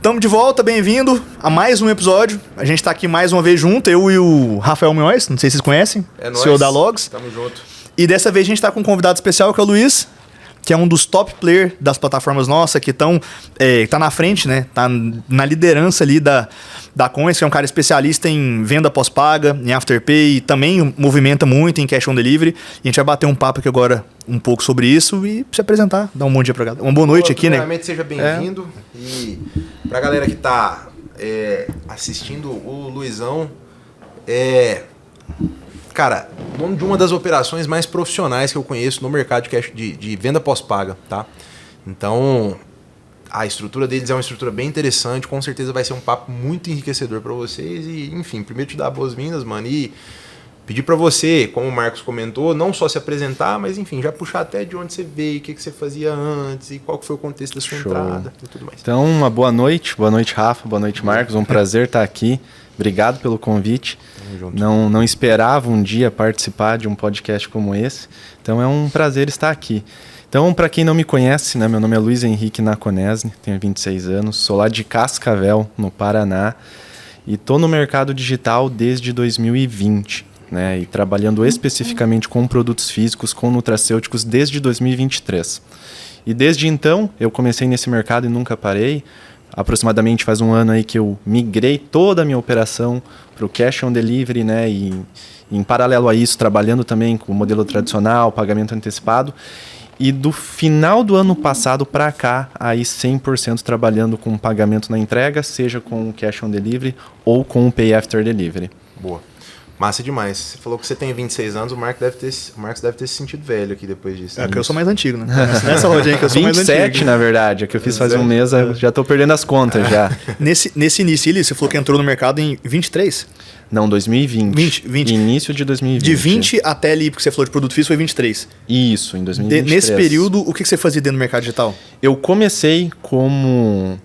Tamo de volta, bem-vindo a mais um episódio. A gente tá aqui mais uma vez junto, eu e o Rafael Munhoz, não sei se vocês conhecem, CEO da Logs. Tamo junto. E dessa vez a gente tá com um convidado especial, que é o Luiz, que é um dos top players das plataformas nossas, que tá na frente, né? Tá na liderança ali da Coins, que é um cara especialista em venda pós-paga, em Afterpay, e também movimenta muito em Cash on Delivery. E a gente vai bater um papo aqui agora um pouco sobre isso e se apresentar, dar um bom dia pra galera. Uma boa noite aqui, né? Primeiramente, seja bem-vindo. E pra galera que tá assistindo o Luizão, cara, dono de uma das operações mais profissionais que eu conheço no mercado de cash de venda pós-paga, tá? Então, a estrutura deles é uma estrutura bem interessante, com certeza vai ser um papo muito enriquecedor para vocês e, enfim, primeiro te dar boas-vindas, mano, e pedir para você, como o Marcos comentou, não só se apresentar, mas, enfim, já puxar até de onde você veio, o que você fazia antes e qual que foi o contexto da sua entrada e tudo mais. Então, uma boa noite Rafa, boa noite Marcos, um prazer estar aqui, obrigado pelo convite. Não esperava um dia participar de um podcast como esse, então é um prazer estar aqui. Então, para quem não me conhece, né, meu nome é Luiz Henrique Naconese, tenho 26 anos, sou lá de Cascavel, no Paraná, e estou no mercado digital desde 2020, né, e trabalhando especificamente com produtos físicos, com nutracêuticos, desde 2023. E desde então, eu comecei nesse mercado e nunca parei. Aproximadamente faz um ano aí que eu migrei toda a minha operação para o Cash on Delivery, né? E em paralelo a isso, trabalhando também com o modelo tradicional, pagamento antecipado. E do final do ano passado para cá, aí 100% trabalhando com pagamento na entrega, seja com o Cash on Delivery ou com o Pay After Delivery. Boa. Massa demais. Você falou que você tem 26 anos, o Marcos deve ter se sentido velho aqui depois disso. É que eu sou mais antigo, né? Nessa rodinha que eu sou mais antigo. 27, na verdade, é que eu fiz faz um mês, eu já tô perdendo as contas já. Nesse início, você falou que entrou no mercado em 23? Não, 2020. 20. Início de 2020. De 20 até ali, porque você falou de produto físico, foi 23. Isso, em 2023. Nesse período, o que você fazia dentro do mercado digital? Eu comecei como...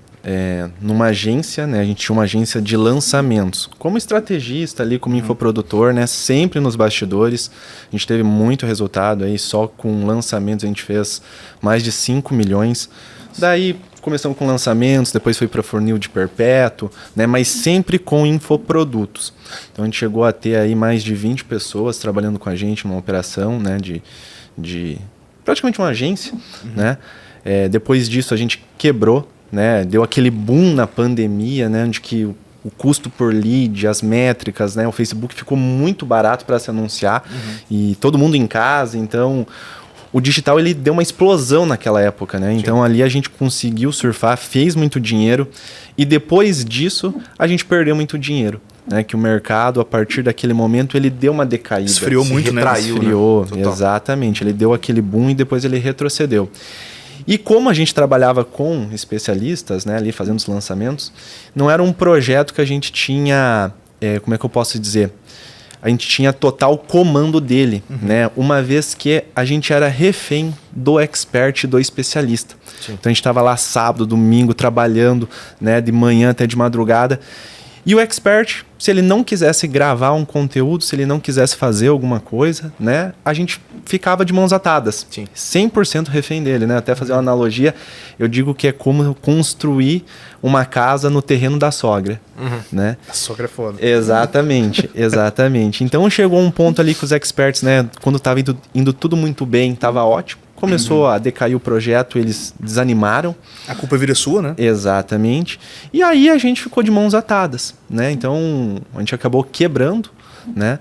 numa agência, né? A gente tinha uma agência de lançamentos. Como estrategista ali, como infoprodutor, né? Sempre nos bastidores. A gente teve muito resultado aí, só com lançamentos a gente fez mais de 5 milhões. Daí começamos com lançamentos, depois foi para funil de perpétuo, né? Mas sempre com infoprodutos. Então a gente chegou a ter aí mais de 20 pessoas trabalhando com a gente numa operação, né? De praticamente uma agência, né? Depois disso a gente quebrou, né? Deu aquele boom na pandemia, né? Onde que o custo por lead, as métricas, né? O Facebook ficou muito barato para se anunciar e todo mundo em casa, então o digital ele deu uma explosão naquela época, né? Então ali a gente conseguiu surfar, fez muito dinheiro e depois disso a gente perdeu muito dinheiro. Né, que o mercado, a partir daquele momento, ele deu uma decaída. Esfriou muito, retraiu, né? Esfriou, né? Exatamente. Ele deu aquele boom e depois ele retrocedeu. E como a gente trabalhava com especialistas, né, ali fazendo os lançamentos, não era um projeto que a gente tinha, como é que eu posso dizer? A gente tinha total comando dele, né? Uma vez que a gente era refém do expert, do especialista. Sim. Então a gente estava lá sábado, domingo, trabalhando, né, de manhã até de madrugada. E o expert, se ele não quisesse gravar um conteúdo, se ele não quisesse fazer alguma coisa, né, a gente ficava de mãos atadas. Sim. 100% refém dele, né? Até fazer uma analogia, eu digo que é como construir uma casa no terreno da sogra, né? A sogra é foda. Exatamente, exatamente. Então chegou um ponto ali que os experts, né, quando estava indo tudo muito bem, estava ótimo. Começou a decair o projeto, eles desanimaram. A culpa vira sua, né? Exatamente. E aí a gente ficou de mãos atadas, né? Então a gente acabou quebrando, né?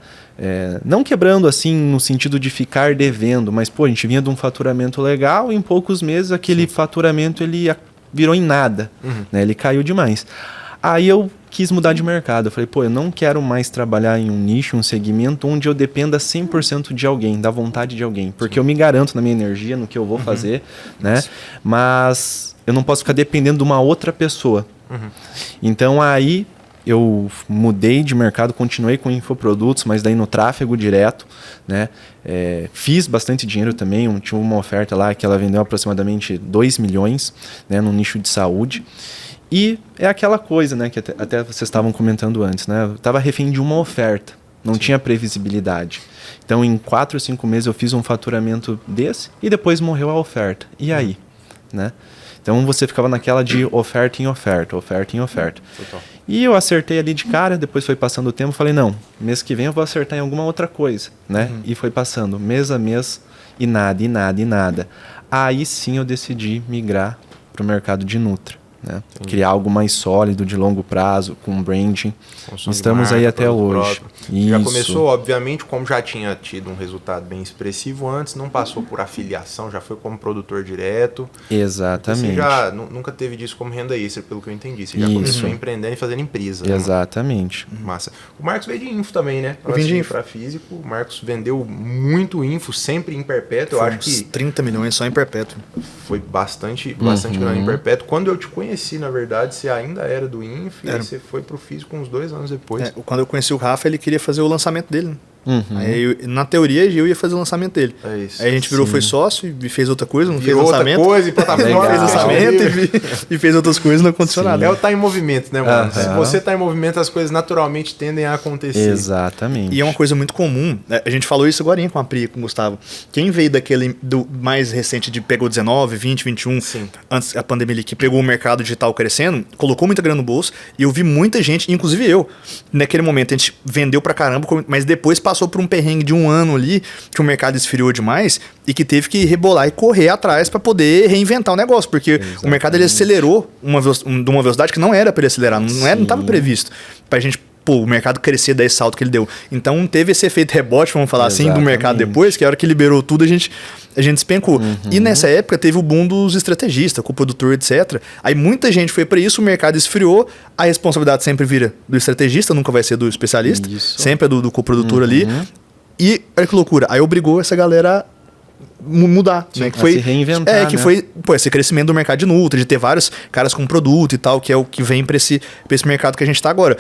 Não quebrando assim no sentido de ficar devendo, mas pô, a gente vinha de um faturamento legal e em poucos meses aquele faturamento ele virou em nada, né? Ele caiu demais. Aí eu quis mudar de mercado. Eu falei, pô, eu não quero mais trabalhar em um nicho, um segmento onde eu dependa 100% de alguém, da vontade de alguém. Porque eu me garanto na minha energia, no que eu vou fazer, né? Mas eu não posso ficar dependendo de uma outra pessoa. Então aí eu mudei de mercado, continuei com infoprodutos, mas daí no tráfego direto, né? Fiz bastante dinheiro também. Tinha uma oferta lá que ela vendeu aproximadamente 2 milhões, né, no nicho de saúde. E é aquela coisa, né, que até vocês estavam comentando antes, né? Eu estava refém de uma oferta, não tinha previsibilidade. Então, em 4 ou 5 meses eu fiz um faturamento desse e depois morreu a oferta. E aí? Né? Então você ficava naquela de oferta em oferta, oferta em oferta. Total. E eu acertei ali de cara, depois foi passando o tempo, falei, não, mês que vem eu vou acertar em alguma outra coisa, né? E foi passando mês a mês e nada, e nada, e nada. Aí sim eu decidi migrar para o mercado de Nutra, né? Criar algo mais sólido, de longo prazo, com branding. Consumo de Estamos marca, aí até produto hoje. próprio. Isso. Já começou, obviamente, como já tinha tido um resultado bem expressivo antes, não passou por afiliação, já foi como produtor direto. Exatamente. Você já nunca teve disso como renda extra, pelo que eu entendi. Você já Isso. começou empreendendo e fazendo empresa. Né? Exatamente. Massa. O Marcos veio de info também, né? Eu vim de info. Para físico. O Marcos vendeu muito info, sempre em perpétuo. Eu Foi acho uns que 30 milhões só em perpétuo. foi bastante grana em perpétuo. Quando eu te conheci, na verdade, você ainda era do info e aí você foi pro físico uns 2 anos depois. Quando eu conheci o Rafa, ele queria fazer o lançamento dele, né? Uhum. Aí, na teoria, eu ia fazer o lançamento dele. É isso. Aí a gente virou, Sim. foi sócio e fez outra coisa, não Virou fez outra lançamento. coisa e plataforma. Legal. Fez lançamento e fez outras coisas, não aconteceu Sim. nada. É o tá em movimento, né, mano? Aham. Se você tá em movimento, as coisas naturalmente tendem a acontecer. Exatamente. E é uma coisa muito comum, né? A gente falou isso agora com a Pri, com o Gustavo. Quem veio do mais recente de pegou 19, 20, 21, Sim. antes da pandemia ali, que pegou o mercado digital crescendo, colocou muita grana no bolso, e eu vi muita gente, inclusive eu, naquele momento a gente vendeu pra caramba, mas depois passou por um perrengue de um ano ali, que o mercado esfriou demais, e que teve que rebolar e correr atrás pra poder reinventar o negócio, porque o mercado ele acelerou de uma velocidade que não era pra ele acelerar, não estava previsto pra gente o mercado crescer, dar esse salto que ele deu. Então teve esse efeito rebote, vamos falar assim, do mercado depois, que a hora que liberou tudo, a gente despencou. E nessa época teve o boom dos estrategistas, com o produtor, etc. Aí muita gente foi para isso, o mercado esfriou, a responsabilidade sempre vira do estrategista, nunca vai ser do especialista, sempre é do coprodutor ali. E olha que loucura, aí obrigou essa galera a mudar, né? Que foi se reinventar, que né? foi esse crescimento do mercado de Nutra, de ter vários caras com produto e tal, que é o que vem para esse mercado que a gente tá agora.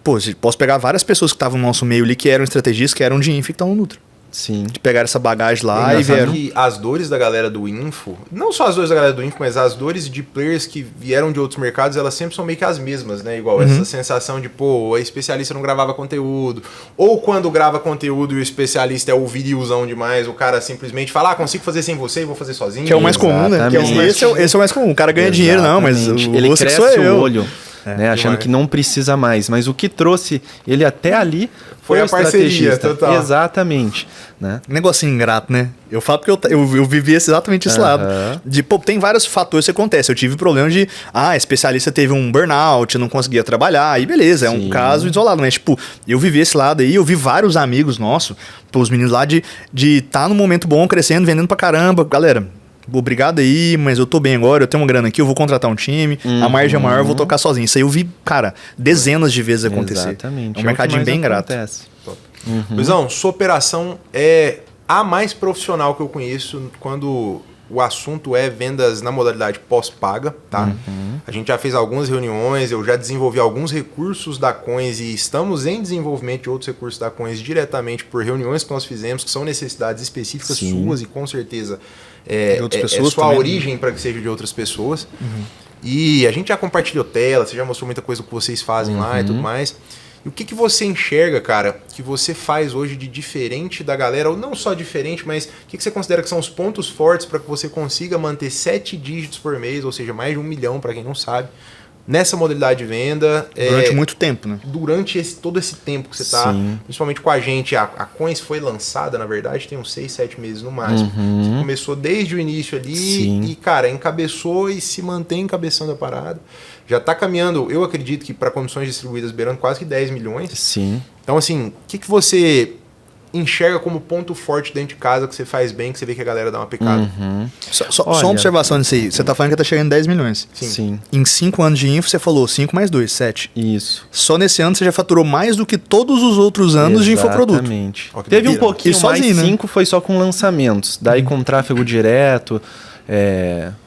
Pô, posso pegar várias pessoas que estavam no nosso meio ali, que eram estrategistas, que eram de info e que estão no Nutra. Sim. De pegar essa bagagem lá e engraçado vieram. que as dores da galera do info, não só as dores da galera do info, mas as dores de players que vieram de outros mercados, elas sempre são meio que as mesmas, né? Igual essa sensação de, pô, a especialista não gravava conteúdo, ou quando grava conteúdo e o especialista é o videozão demais, o cara simplesmente fala, consigo fazer sem você e vou fazer sozinho. Que é o mais comum, né? Que esse é o mais comum. O cara ganha dinheiro, não, mas ele você cresce sou eu. o olho. Né, achando que não precisa mais, mas o que trouxe ele até ali foi o a parceria, estrategista. total. Exatamente, né? Negocinho ingrato, né? Eu falo porque eu vivi exatamente esse lado. De, pô, tem vários fatores que acontecem. Eu tive problema de, especialista teve um burnout, não conseguia trabalhar, aí beleza, é um caso isolado. Mas, tipo, eu vivi esse lado aí, eu vi vários amigos nossos, pô, os meninos lá de tá num momento bom, crescendo, vendendo pra caramba. Galera, obrigado aí, mas eu tô bem agora, eu tenho uma grana aqui, eu vou contratar um time, a margem é maior, eu vou tocar sozinho. Isso aí eu vi, cara, dezenas de vezes acontecer. Exatamente. É um mercadinho bem ingrato. Luizão, sua operação é a mais profissional que eu conheço quando o assunto é vendas na modalidade pós-paga, tá? A gente já fez algumas reuniões, eu já desenvolvi alguns recursos da Coins e estamos em desenvolvimento de outros recursos da Coins diretamente por reuniões que nós fizemos, que são necessidades específicas suas e com certeza é sua também, origem para que seja de outras pessoas. E a gente já compartilhou tela, você já mostrou muita coisa que vocês fazem lá e tudo mais. E o que você enxerga, cara, que você faz hoje de diferente da galera, ou não só diferente, mas o que você considera que são os pontos fortes para que você consiga manter 7 dígitos por mês, ou seja, mais de 1 milhão, para quem não sabe, nessa modalidade de venda? Durante muito tempo, né? Durante todo esse tempo que você está, principalmente com a gente, a Coins foi lançada, na verdade, tem uns 6, 7 meses no máximo. Você começou desde o início ali e, cara, encabeçou e se mantém encabeçando a parada. Já está caminhando, eu acredito que para comissões distribuídas beirando quase que 10 milhões. Sim. Então, assim, o que você enxerga como ponto forte dentro de casa que você faz bem, que você vê que a galera dá uma pecada? Só uma observação nisso aí. Você tá falando que tá chegando em 10 milhões. Sim. Em 5 anos de info, você falou 5 mais 2, 7. Isso. Só nesse ano você já faturou mais do que todos os outros anos de infoproduto. Exatamente. Teve um pouquinho sozinho, mais, né? 5 foi só com lançamentos. Daí com tráfego direto,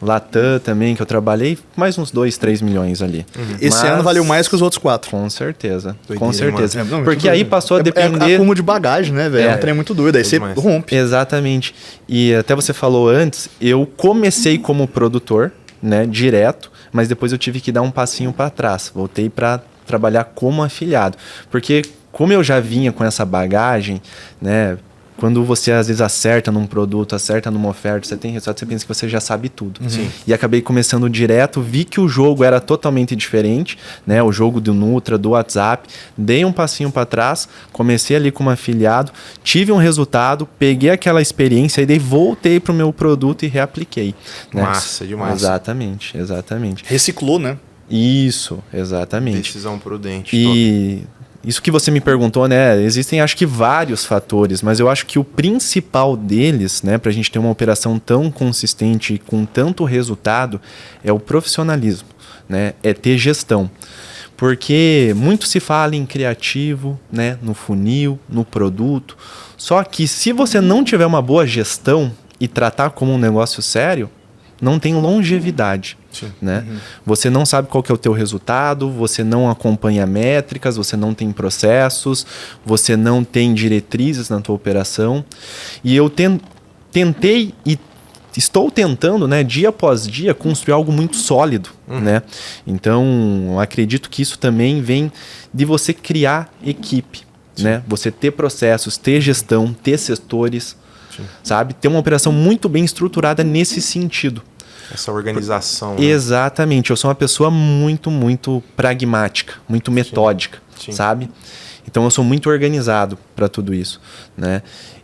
Latam também, que eu trabalhei, mais uns 2, 3 milhões ali. Esse ano valeu mais que os outros 4. Com certeza. Doideira, Com certeza. mano. Não, porque aí passou a depender... É acúmulo de bagagem, né, velho? É um trem muito doido. Aí você demais. rompe. Exatamente. E até você falou antes, eu comecei como produtor, né, direto, mas depois eu tive que dar um passinho para trás. Voltei para trabalhar como afiliado. Porque como eu já vinha com essa bagagem, né, quando você às vezes acerta num produto, acerta numa oferta, você tem resultado, você pensa que você já sabe tudo. E acabei começando direto, vi que o jogo era totalmente diferente, né? O jogo do Nutra, do WhatsApp, dei um passinho para trás, comecei ali como afiliado, tive um resultado, peguei aquela experiência e daí voltei pro meu produto e reapliquei. Né? Massa, demais. Exatamente, exatamente. Reciclou, né? Isso, exatamente. Decisão prudente. E isso que você me perguntou, né? Existem, acho que, vários fatores, mas eu acho que o principal deles, né, para a gente ter uma operação tão consistente e com tanto resultado, é o profissionalismo, né? É ter gestão. Porque muito se fala em criativo, né, no funil, no produto. Só que se você não tiver uma boa gestão e tratar como um negócio sério, não tem longevidade. Né? Você não sabe qual que é o teu resultado, você não acompanha métricas, você não tem processos, você não tem diretrizes na tua operação. E eu tentei e estou tentando, né, dia após dia, construir algo muito sólido. Né? Então, acredito que isso também vem de você criar equipe. Né? Você ter processos, ter gestão, ter setores, sabe? Ter uma operação muito bem estruturada nesse sentido. Essa organização. Né? Exatamente. Eu sou uma pessoa muito, muito pragmática, muito metódica, sabe? Então eu sou muito organizado para tudo isso, né?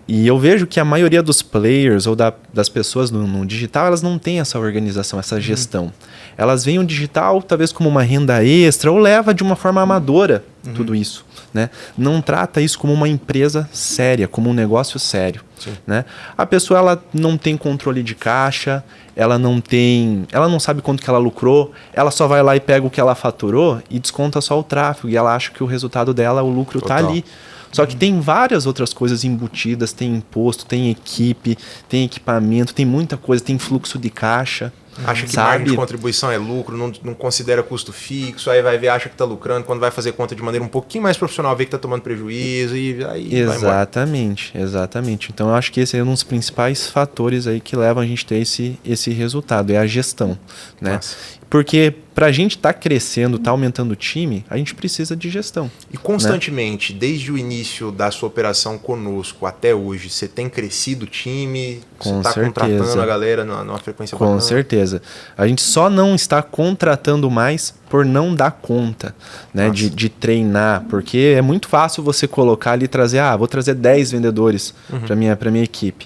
E eu vejo que a maioria dos players ou das pessoas no digital, elas não têm essa organização, essa gestão. Elas veem o digital talvez como uma renda extra ou leva de uma forma amadora tudo isso. Né? Não trata isso como uma empresa séria, como um negócio sério. Né? A pessoa ela não tem controle de caixa, ela não sabe quanto que ela lucrou, ela só vai lá e pega o que ela faturou e desconta só o tráfego e ela acha que o resultado dela, o lucro está ali. Só que tem várias outras coisas embutidas, tem imposto, tem equipe, tem equipamento, tem muita coisa, tem fluxo de caixa. Acha que margem de contribuição é lucro, não considera custo fixo, aí vai ver, acha que está lucrando, quando vai fazer conta de maneira um pouquinho mais profissional, vê que está tomando prejuízo e aí exatamente, exatamente. Então eu acho que esse é um dos principais fatores aí que levam a gente a ter esse resultado, é a gestão. Né? Nossa. Porque para a gente estar crescendo, estar aumentando o time, a gente precisa de gestão. E constantemente, né? Desde o início da sua operação conosco até hoje, você tem crescido o time? Você está contratando a galera numa frequência bacana? Com certeza. A gente só não está contratando mais por não dar conta, né, de treinar. Porque é muito fácil você colocar ali e trazer, vou trazer 10 vendedores para minha equipe.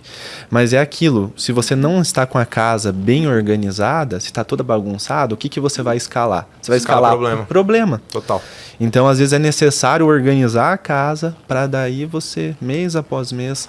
Mas é aquilo, se você não está com a casa bem organizada, se está toda bagunçada, o que você vai escalar? Você vai escalar problema. Total. Então, às vezes é necessário organizar a casa para daí você, mês após mês,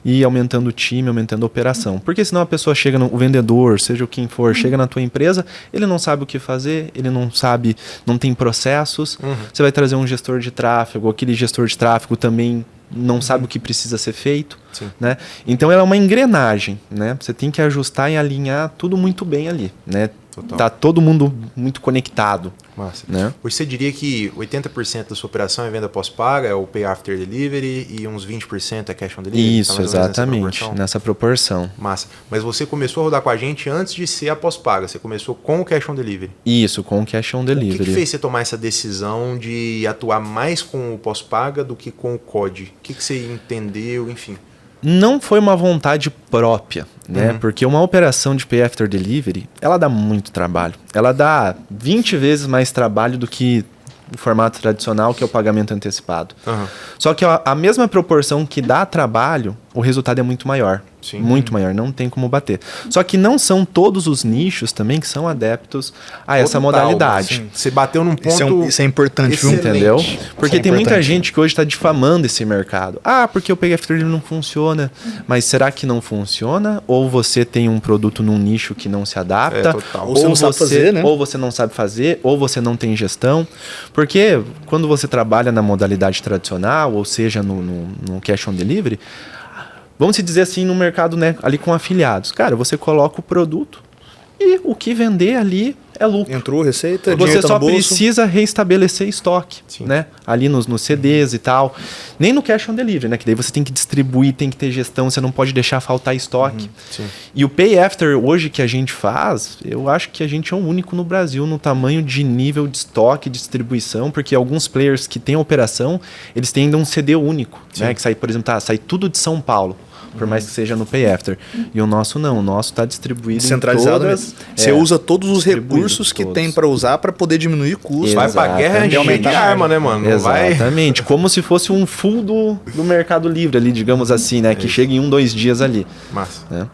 ir aumentando o time, aumentando a operação. Porque senão a pessoa chega, o vendedor, seja quem for, chega na tua empresa, ele não sabe o que fazer, ele não sabe, não tem processos. Você vai trazer um gestor de tráfego, aquele gestor de tráfego também não sabe o que precisa ser feito. Né? Então ela é uma engrenagem. Né? Você tem que ajustar e alinhar tudo muito bem ali. Né? Tá todo mundo muito conectado. Massa. Né? Hoje você diria que 80% da sua operação é venda pós-paga, é o Pay After Delivery, e uns 20% é Cash on Delivery? Isso, exatamente. Nessa proporção. Massa. Mas você começou a rodar com a gente antes de ser a pós-paga. Você começou com o Cash on Delivery. Isso, com o Cash on Delivery. O que fez você tomar essa decisão de atuar mais com o pós-paga do que com o COD? O que você entendeu, enfim? Não foi uma vontade própria, né? Porque uma operação de Pay After Delivery, ela dá muito trabalho. Ela dá 20 vezes mais trabalho do que o formato tradicional, que é o pagamento antecipado. Só que a mesma proporção que dá trabalho, o resultado é muito maior. Sim. Muito maior, não tem como bater. Só que não são todos os nichos também que são adeptos a essa modalidade. Você bateu num ponto... Isso é importante, viu? Entendeu? Porque tem muita gente que hoje está difamando esse mercado. Porque o Pay After não funciona. Mas será que não funciona? Ou você tem um produto num nicho que não se adapta? Ou você não sabe fazer, né? Ou você não sabe fazer, ou você não tem gestão. Porque quando você trabalha na modalidade tradicional, ou seja, no Cash on Delivery, vamos dizer assim, no mercado, né, ali com afiliados. Cara, você coloca o produto e o que vender ali é lucro. Entrou receita, Você dinheiro tá só no bolso. precisa reestabelecer estoque, Sim. né? Ali nos CDs e tal. Nem no cash on delivery, né? Que daí você tem que distribuir, tem que ter gestão, você não pode deixar faltar estoque. Sim. E o Pay After hoje que a gente faz, eu acho que a gente é o único no Brasil no tamanho de nível de estoque, distribuição, porque alguns players que têm operação, eles têm ainda um CD único, né? Que sai, por exemplo, sai tudo de São Paulo. Por mais que seja no Pay After. E o nosso não, o nosso está distribuído Centralizado em mesmo. todas... Você usa todos os distribuído, recursos que todos. tem para usar para poder diminuir custos. Vai pra guerra Exatamente. cheio de arma, né, mano? Não vai... Exatamente. Como se fosse um full do Mercado Livre ali, digamos assim, né? Que chega em 1, 2 dias ali. Massa. Né?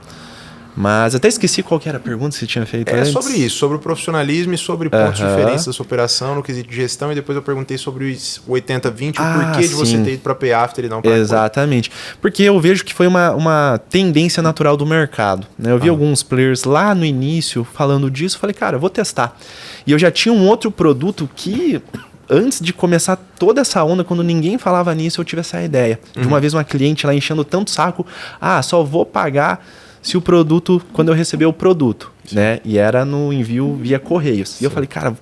Mas até esqueci qual que era a pergunta que você tinha feito É antes. sobre isso, sobre o profissionalismo e sobre pontos de diferença da sua operação no quesito de gestão. E depois eu perguntei sobre o 80-20, o porquê de você sim. ter ido para Pay After e não para Exatamente. Porque eu vejo que foi uma tendência natural do mercado. Né? Eu vi alguns players lá no início falando disso. Falei, cara, eu vou testar. E eu já tinha um outro produto que... Antes de começar toda essa onda, quando ninguém falava nisso, eu tive essa ideia. De uma vez uma cliente lá enchendo tanto saco. Só vou pagar se o produto, quando eu receber o produto. Né? E era no envio via Correios. E eu falei, cara,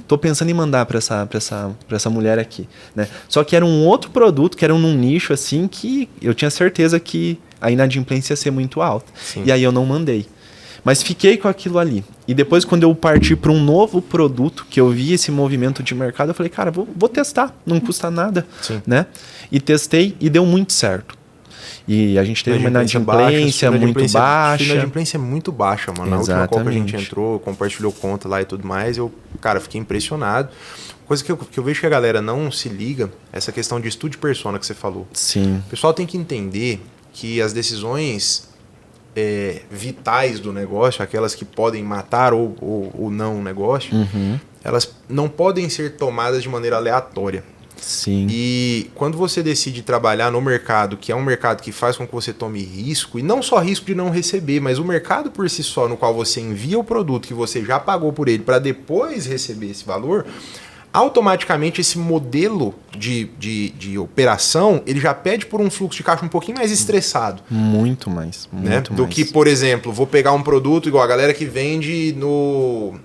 tô pensando em mandar para essa mulher aqui. Né? Só que era um outro produto, que era num nicho assim, que eu tinha certeza que a inadimplência ia ser muito alta. Sim. E aí eu não mandei. Mas fiquei com aquilo ali. E depois, quando eu parti para um novo produto, que eu vi esse movimento de mercado, eu falei, cara, vou testar, não custa nada. Sim. Né? E testei e deu muito certo. E a gente teve uma inadimplência muito baixa. A inadimplência é muito baixa, mano. Na última Copa a gente Exatamente. entrou, compartilhou conta lá e tudo mais. Eu, cara, fiquei impressionado. Coisa que eu vejo que a galera não se liga, essa questão de estudo de persona que você falou. Sim. O pessoal tem que entender que as decisões vitais do negócio, aquelas que podem matar ou não o negócio, elas não podem ser tomadas de maneira aleatória. Sim. E quando você decide trabalhar no mercado, que é um mercado que faz com que você tome risco, e não só risco de não receber, mas o mercado por si só, no qual você envia o produto que você já pagou por ele para depois receber esse valor, automaticamente esse modelo de operação, ele já pede por um fluxo de caixa um pouquinho mais estressado. Muito mais. Né? Muito Do mais. que, por exemplo, vou pegar um produto igual a galera que vende no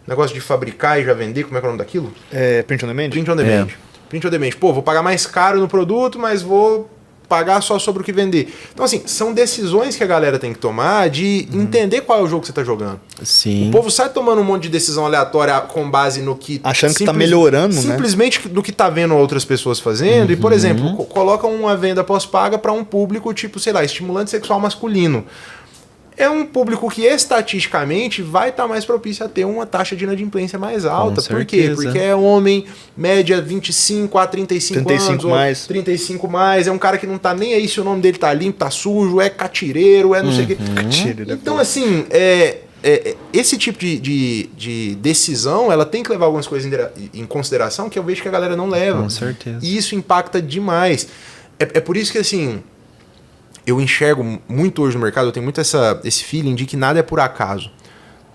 negócio de fabricar e já vender, como é que é o nome daquilo? Print on demand? Print on demand. Print on demand. Pô, vou pagar mais caro no produto, mas vou pagar só sobre o que vender. Então, assim, são decisões que a galera tem que tomar de entender qual é o jogo que você está jogando. Sim. O povo sai tomando um monte de decisão aleatória com base no que... Achando que tá melhorando, né? Simplesmente do que tá vendo outras pessoas fazendo. E, por exemplo, colocam uma venda pós-paga para um público, tipo, sei lá, estimulante sexual masculino. É um público que estatisticamente vai estar mais propício a ter uma taxa de inadimplência mais alta. Por quê? certeza. Porque é homem, média 25 a 35 35 anos, mais. ou 35 mais, é um cara que não tá nem aí se o nome dele tá limpo, tá sujo, é catireiro, é não sei o quê. Então, assim, esse tipo de decisão, ela tem que levar algumas coisas em consideração que eu vejo que a galera não leva. Com certeza. E isso impacta demais. É por isso que, assim, eu enxergo muito hoje no mercado, eu tenho muito esse feeling de que nada é por acaso.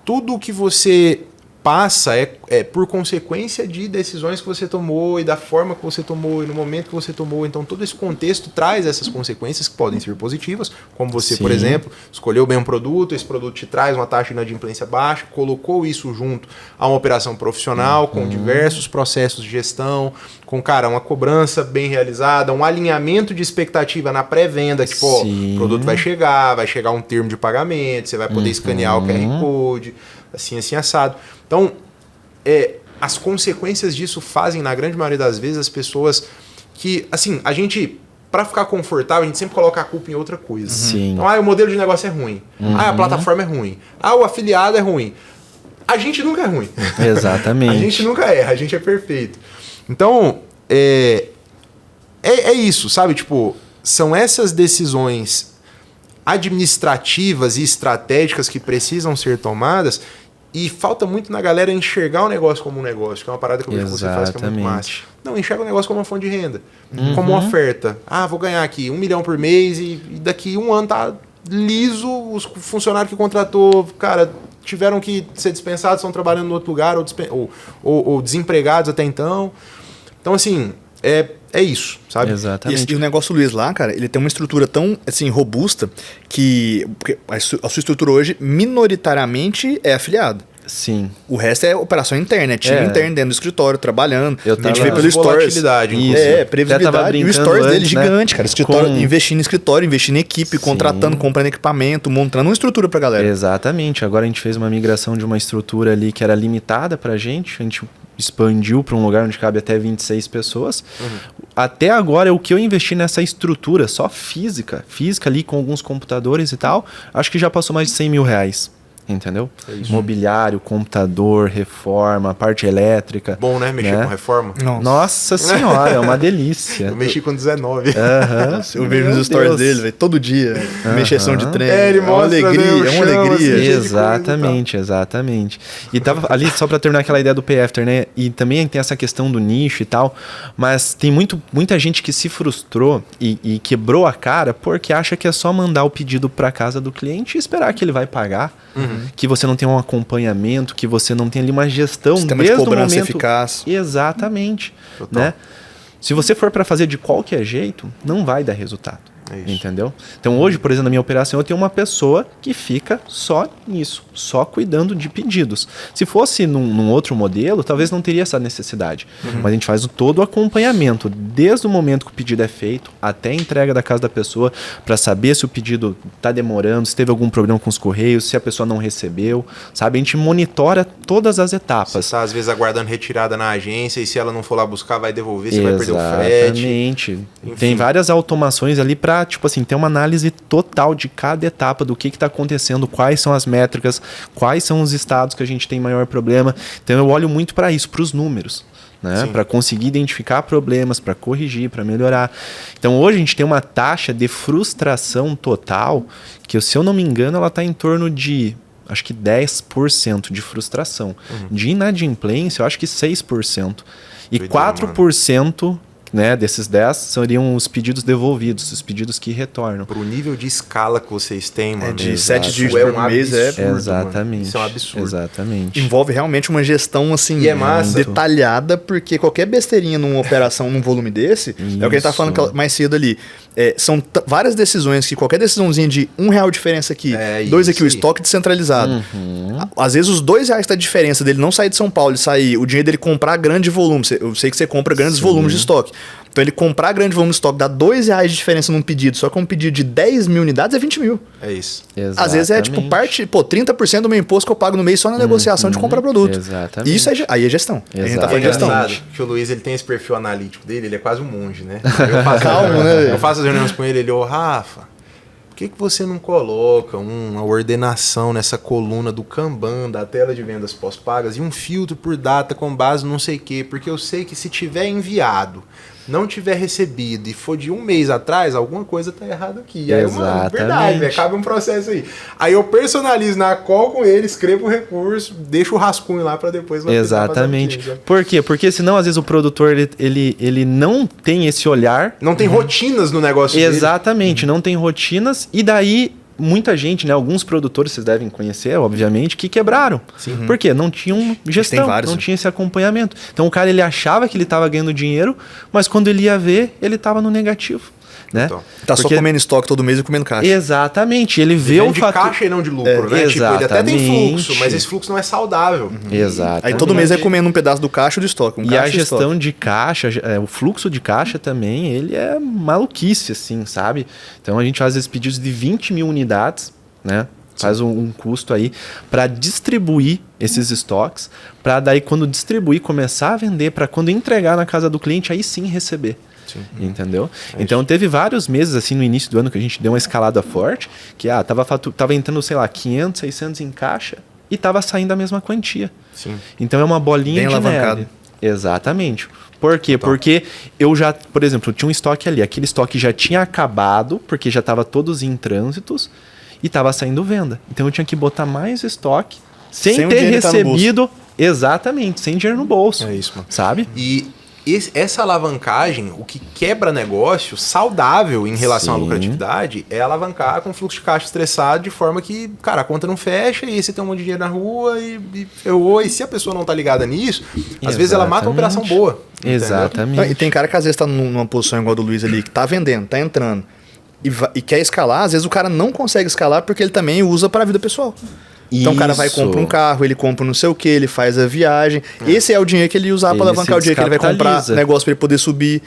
Tudo que você passa é por consequência de decisões que você tomou e da forma que você tomou e no momento que você tomou. Então todo esse contexto traz essas consequências que podem ser positivas, como você, por exemplo, escolheu bem um produto, esse produto te traz uma taxa de inadimplência baixa, colocou isso junto a uma operação profissional com diversos processos de gestão, com, cara, uma cobrança bem realizada, um alinhamento de expectativa na pré-venda, que, pô, o produto vai chegar um termo de pagamento, você vai poder escanear o QR Code, assim, assado. Então, as consequências disso fazem, na grande maioria das vezes, as pessoas que, assim, a gente, para ficar confortável, a gente sempre coloca a culpa em outra coisa. Sim. Então, o modelo de negócio é ruim. A plataforma é ruim. O afiliado é ruim. A gente nunca é ruim. Exatamente. A gente nunca erra, a gente é perfeito. Então, é isso, sabe? Tipo, são essas decisões administrativas e estratégicas que precisam ser tomadas. E falta muito na galera enxergar o negócio como um negócio, que é uma parada que eu vejo que você faz que é muito massa. Não, enxerga o negócio como uma fonte de renda, como uma oferta. Vou ganhar aqui 1 milhão por mês e daqui 1 ano tá liso, os funcionários que contratou, cara, tiveram que ser dispensados, estão trabalhando em outro lugar ou desempregados até então. Então, assim, é isso, sabe? Exatamente. E o negócio Luiz lá, cara, ele tem uma estrutura tão, assim, robusta que a sua estrutura hoje, minoritariamente, é afiliado. Sim. O resto é operação interna, é time interno dentro do escritório, trabalhando. Eu a gente tava- vê pelo Stories. Volatilidade, Isso. inclusive. Até Previsibilidade. tava E o brincando Stories dele antes, né? gigante, cara. Escritório, Com- investindo em escritório, investindo em equipe, Sim. contratando, comprando equipamento, montando uma estrutura pra galera. Exatamente. Agora a gente fez uma migração de uma estrutura ali que era limitada pra gente. A gente expandiu para um lugar onde cabe até 26 pessoas. Até agora, o que eu investi nessa estrutura, só física ali com alguns computadores e tal, acho que já passou mais de 100 mil reais. Entendeu? Mobiliário, computador, reforma, parte elétrica. Bom, né? Mexer com reforma. Nossa senhora, é uma delícia. Eu mexi com 19. Aham. Eu vejo nos Meu stories Deus. dele, velho, todo dia. Mexeção de trem. É, ele uma mostra, né, alegria, o é uma chão, alegria. assim, cheio de Exatamente, exatamente. E tava ali, só para terminar aquela ideia do Pafter, né? E também tem essa questão do nicho e tal, mas tem muita gente que se frustrou e quebrou a cara porque acha que é só mandar o pedido para casa do cliente e esperar que ele vai pagar, que você não tem um acompanhamento, que você não tem ali uma gestão Sistema de desde o cobrança momento. eficaz. Exatamente, Total. né? Se você for para fazer de qualquer jeito, não vai dar resultado. É isso. Entendeu? Então hoje, por exemplo, na minha operação eu tenho uma pessoa que fica só nisso, só cuidando de pedidos. Se fosse num outro modelo, talvez não teria essa necessidade. Mas a gente faz todo o acompanhamento, desde o momento que o pedido é feito até a entrega da casa da pessoa, para saber se o pedido está demorando, se teve algum problema com os correios, se a pessoa não recebeu, sabe? A gente monitora todas as Você etapas. está, às vezes, aguardando retirada na agência e se ela não for lá buscar, vai devolver, você vai perder o frete. Exatamente. Enfim. Tem várias automações ali para, tipo assim, ter uma análise total de cada etapa do que está acontecendo, quais são as métricas, quais são os estados que a gente tem maior problema. Então eu olho muito para isso, para os números, né? Para conseguir identificar problemas, para corrigir, para melhorar. Então hoje a gente tem uma taxa de frustração total que, se eu não me engano, ela está em torno de, acho que 10% de frustração. De inadimplência, eu acho que 6%. E Doideira, 4%, né, desses 10 seriam os pedidos devolvidos, os pedidos que retornam. Pro nível de escala que vocês têm, mano. de Exato. 7 Isso dígitos é um por mês, absurdo, Exatamente. mano. Isso é um absurdo. Exatamente. Envolve realmente uma gestão assim E é massa. detalhada, porque qualquer besteirinha numa operação num volume desse, é o que a gente tá Isso. falando mais cedo ali. São várias decisões que qualquer decisãozinha de R$1 diferença aqui, É dois aqui, isso o aí. estoque descentralizado. Às vezes os R$2 tá de diferença dele não sair de São Paulo e sair, o dinheiro dele comprar grande volume. Eu sei que você compra grandes volumes de estoque. Então ele comprar grande volume de estoque dá R$2 de diferença num pedido, só que um pedido de 10 mil unidades é 20 mil. É isso. Às vezes é tipo parte, 30% do meu imposto que eu pago no mês só na negociação de comprar produto. Exatamente. Isso aí é gestão. A gente tá É falando de gestão. engraçado que o Luiz, ele tem esse perfil analítico dele, ele é quase um monge, né? Calmo, né? Eu faço as reuniões com ele, Rafa, por que você não coloca uma ordenação nessa coluna do Kanban, da tela de vendas pós-pagas, e um filtro por data com base no não sei o quê? Porque eu sei que se tiver enviado, não tiver recebido e for de um mês atrás, alguma coisa tá errada aqui. Aí eu, mano, Exatamente. verdade, velho, cabe um processo aí. Aí eu personalizo na call com ele, escrevo o recurso, deixo o rascunho lá para depois... Exatamente. fazer o quê, Por quê? Porque senão, às vezes, o produtor ele não tem esse olhar. não tem rotinas no negócio dele. Exatamente, não tem rotinas. E daí, muita gente, né? Alguns produtores, vocês devem conhecer, obviamente, que quebraram. Por quê? Não tinham gestão, vários, não né? tinha esse acompanhamento. Então o cara, ele achava que ele estava ganhando dinheiro, mas quando ele ia ver, ele estava no negativo. Né? Total. Tá só Porque- comendo estoque todo mês e comendo caixa. Exatamente, ele vê Ele o vem de fator... caixa e não de lucro, né? Tipo, ele até tem fluxo, Exatamente. mas esse fluxo não é saudável. Exatamente. Aí todo mês é comendo um pedaço do caixa do estoque. E a gestão de caixa, o fluxo de caixa também, ele é maluquice, assim, sabe? Então a gente faz esses pedidos de 20 mil unidades, né? Faz um custo aí para distribuir esses estoques, para daí quando distribuir, começar a vender, para quando entregar na casa do cliente, aí sim receber. Entendeu? Então teve vários meses assim no início do ano que a gente deu uma escalada forte, que tava entrando, sei lá, 500, 600 em caixa e tava saindo a mesma quantia. Sim. Então é uma bolinha Bem de alavancado. neve. Exatamente. Por quê? Porque eu já, por exemplo, tinha um estoque ali, aquele estoque já tinha acabado, porque já estava todos em trânsitos e estava saindo venda. Então eu tinha que botar mais estoque sem Sem o ter dinheiro tá no bolso. recebido. Exatamente, sem dinheiro no bolso. É isso, mano. Sabe? E essa alavancagem, o que quebra negócio saudável em relação à Sim. lucratividade é alavancar com fluxo de caixa estressado de forma que, cara, a conta não fecha e você tem um monte de dinheiro na rua e ferrou. E se a pessoa não tá ligada nisso, às vezes ela mata uma operação boa. entendeu? Exatamente. E tem cara que às vezes tá numa posição igual a do Luiz ali, que tá vendendo, tá entrando e quer escalar. Às vezes o cara não consegue escalar porque ele também usa para a vida pessoal. Então o cara vai comprar um carro, ele compra não sei o que, ele faz a viagem. Esse é o dinheiro que ele usar para alavancar o dinheiro que ele vai comprar negócio para ele poder subir.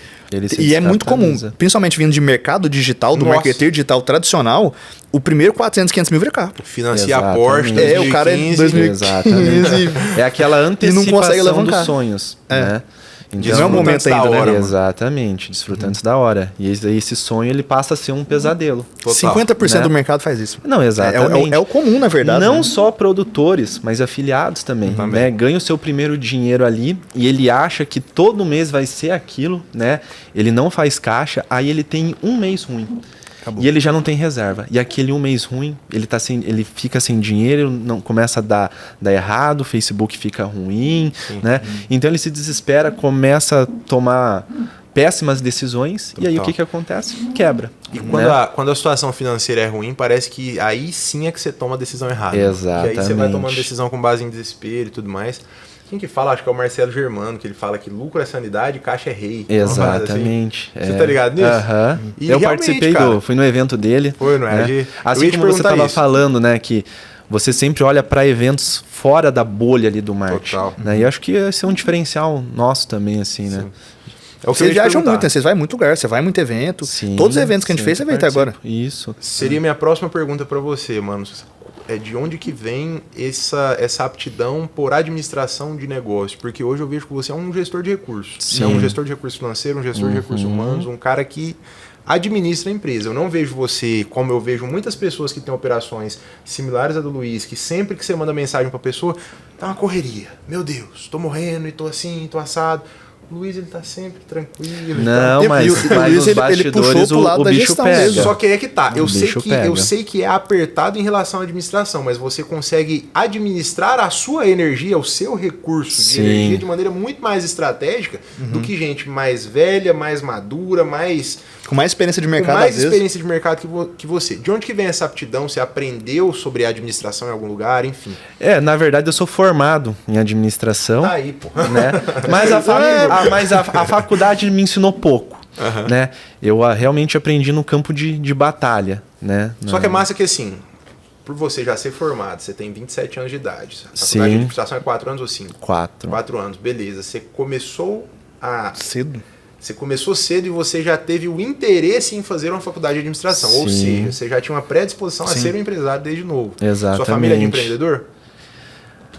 E é muito comum, principalmente vindo de mercado digital, do marketeiro digital tradicional, o primeiro 400, 500 mil vira carro. Financiar a Porsche, 2015. O cara é 2015. É aquela antecipação não consegue alavancar dos sonhos, né? Então, não é o momento ainda, da hora, né? Exatamente, desfrutando antes da hora. E esse sonho, ele passa a ser um pesadelo. Total. 50% do mercado faz isso. Não, exatamente. É o comum, na verdade. Não só produtores, mas afiliados também. Né? Ganha o seu primeiro dinheiro ali e ele acha que todo mês vai ser aquilo, né? Ele não faz caixa, aí ele tem um mês ruim. Acabou. E ele já não tem reserva. E aquele um mês ruim, ele fica sem dinheiro, não começa a dar errado, o Facebook fica ruim, né? Então ele se desespera, começa a tomar péssimas decisões. Total. E aí o que acontece? Quebra. E quando a situação financeira é ruim, parece que aí sim é que você toma a decisão errada. Exatamente. Que aí você vai tomando decisão com base em desespero e tudo mais. Quem que fala? Acho que é o Marcelo Germano, que ele fala que lucro é sanidade, caixa é rei. Exatamente. Assim. Você tá ligado nisso? Eu participei fui no evento dele. Foi, não é? Né? Assim como você estava falando, né, que você sempre olha para eventos fora da bolha ali do marketing. Total. Né? E acho que esse é um diferencial nosso também, assim, né? É o que vocês viajam muito, né? Vocês vão em muito lugar, você vai em muito evento. Todos os eventos que a gente fez, você veio até agora. Isso. Seria minha próxima pergunta para você, mano. É de onde que vem essa aptidão por administração de negócio? Porque hoje eu vejo que você é um gestor de recursos. É um gestor de recursos financeiros, um gestor de recursos humanos, um cara que administra a empresa. Eu não vejo você, como eu vejo muitas pessoas que têm operações similares à do Luiz, que sempre que você manda mensagem para a pessoa, tá uma correria. Meu Deus, tô morrendo e tô assim, tô assado. O Luiz, ele tá sempre tranquilo. Não, mas nos bastidores o bicho pega. Só que é que tá. Eu sei que é apertado em relação à administração, mas você consegue administrar a sua energia, o seu recurso de energia de maneira muito mais estratégica do que gente mais velha, mais madura, com mais experiência de mercado, com mais experiência de mercado que você. De onde que vem essa aptidão? Você aprendeu sobre administração em algum lugar? Enfim. Na verdade, eu sou formado em administração. Tá aí, pô. Né? Mas a faculdade me ensinou pouco. Né? Eu realmente aprendi no campo de batalha. Né? Só que é massa que assim, por você já ser formado, você tem 27 anos de idade. A faculdade de administração é 4 anos ou 5? 4. 4 anos, beleza. Você começou cedo. Você começou cedo e você já teve o interesse em fazer uma faculdade de administração. Ou seja, você já tinha uma predisposição a ser um empresário desde novo. Exatamente. Sua família é de empreendedor?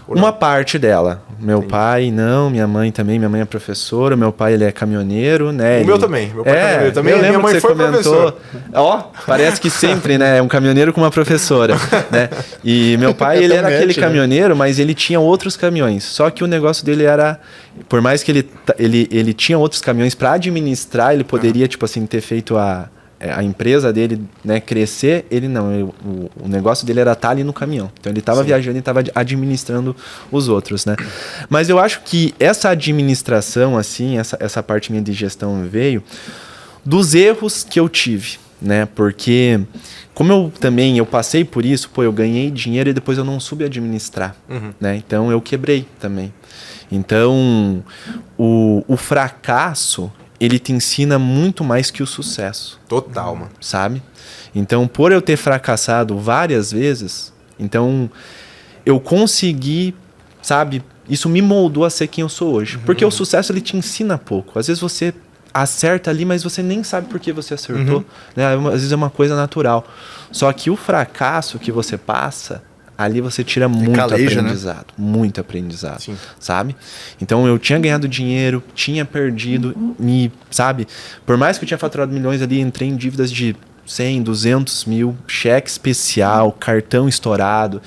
Uma parte dela. Meu pai não, minha mãe também. Minha mãe é professora, meu pai ele é caminhoneiro, né? O meu também. Meu pai é caminhoneiro também. Eu lembro minha mãe que você foi comentou. Parece que sempre, né? É um caminhoneiro com uma professora, né? E meu pai, ele era aquele caminhoneiro, mas ele tinha outros caminhões. Só que o negócio dele era... Por mais que ele tinha outros caminhões para administrar, ele poderia, tipo assim, ter feito a empresa dele, né, crescer, ele não. O negócio dele era estar ali no caminhão. Então ele estava viajando e estava administrando os outros, né? Mas eu acho que essa administração, assim, essa parte minha de gestão veio dos erros que eu tive, né? Porque como eu passei por isso, eu ganhei dinheiro e depois eu não soube administrar, né? Então eu quebrei também. Então o fracasso, ele te ensina muito mais que o sucesso. Total, mano. Sabe? Então, por eu ter fracassado várias vezes, então eu consegui, sabe? Isso me moldou a ser quem eu sou hoje. Porque o sucesso, ele te ensina pouco. Às vezes você acerta ali, mas você nem sabe por que você acertou. Né? Às vezes é uma coisa natural. Só que o fracasso que você passa... Ali você tira muito aprendizado, né? Muito aprendizado, sabe? Então eu tinha ganhado dinheiro, tinha perdido, sabe? Por mais que eu tinha faturado milhões ali, entrei em dívidas de 100, 200 mil, cheque especial, cartão estourado.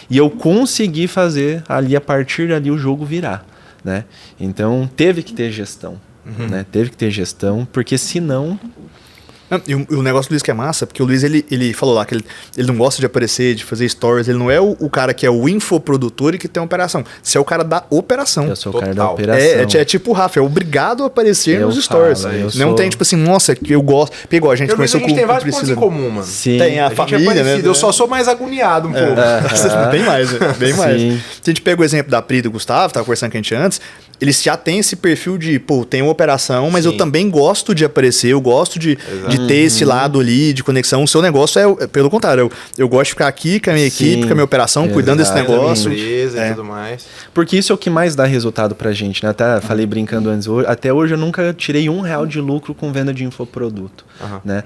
E eu consegui fazer ali, a partir dali, o jogo virar, né? Então teve que ter gestão, né? Teve que ter gestão, porque senão... E o negócio do Luiz que é massa, porque o Luiz, ele falou lá que ele não gosta de aparecer, de fazer stories, ele não é o cara que é o infoprodutor e que tem a operação. Você é o cara da operação. Eu sou o cara da operação. É tipo o Rafa, é obrigado a aparecer nos stories. Não tem tipo assim, nossa, que eu gosto. Pegou, a gente começou com o Priscila. A gente tem vários pontos em comum, mano. Sim. Tem a família, né? Eu só sou mais agoniado um pouco. Bem mais, bem mais. Se a gente pega o exemplo da Pri e do Gustavo, tava conversando com a gente antes, eles já têm esse perfil de, tem uma operação, mas eu também gosto de aparecer, eu gosto de ter esse lado ali de conexão. O seu negócio é pelo contrário. Eu gosto de ficar aqui com a minha equipe, com a minha operação, cuidando desse negócio. Da minha empresa e tudo mais. Porque isso é o que mais dá resultado pra gente, né? Até falei brincando antes, até hoje eu nunca tirei R$1 de lucro com venda de infoproduto, né?